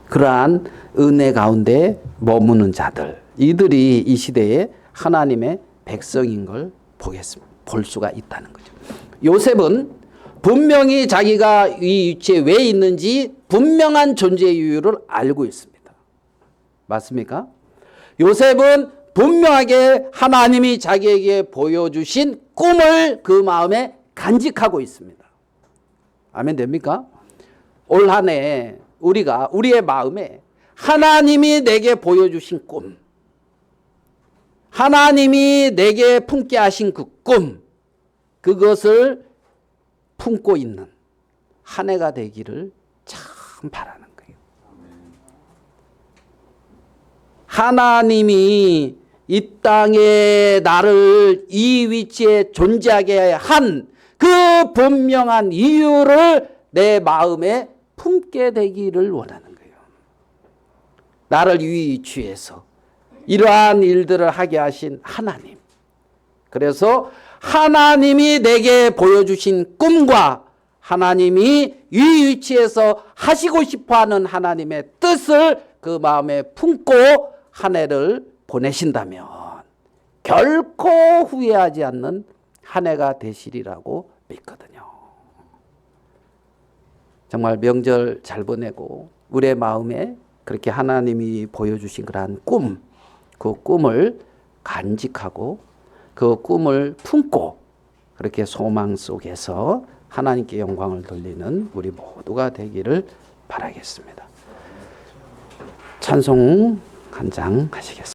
[SPEAKER 1] 그러한 은혜 가운데 머무는 자들, 이들이 이 시대에 하나님의 백성인 걸 볼 수가 있다는 거죠. 요셉은 분명히 자기가 이 위치에 왜 있는지 분명한 존재 이유를 알고 있습니다. 맞습니까? 요셉은 분명하게 하나님이 자기에게 보여주신 꿈을 그 마음에 간직하고 있습니다. 아멘 됩니까? 올 한 해 우리의 마음에 하나님이 내게 보여주신 꿈, 하나님이 내게 품게 하신 그 꿈, 그것을 품고 있는 한 해가 되기를 참 바라는 거예요. 하나님이 이 땅에 나를 이 위치에 존재하게 한 그 분명한 이유를 내 마음에 품게 되기를 원하는 거예요. 나를 이 위치에서 이러한 일들을 하게 하신 하나님. 그래서 하나님이 내게 보여주신 꿈과 하나님이 이 위치에서 하시고 싶어하는 하나님의 뜻을 그 마음에 품고 한 해를 보내신다면 결코 후회하지 않는 한 해가 되시리라고 믿거든요. 정말 명절 잘 보내고 우리의 마음에 그렇게 하나님이 보여주신 그러한 꿈, 그 꿈을 간직하고 그 꿈을 품고 그렇게 소망 속에서 하나님께 영광을 돌리는 우리 모두가 되기를 바라겠습니다. 찬송 한 장 하시겠습니다.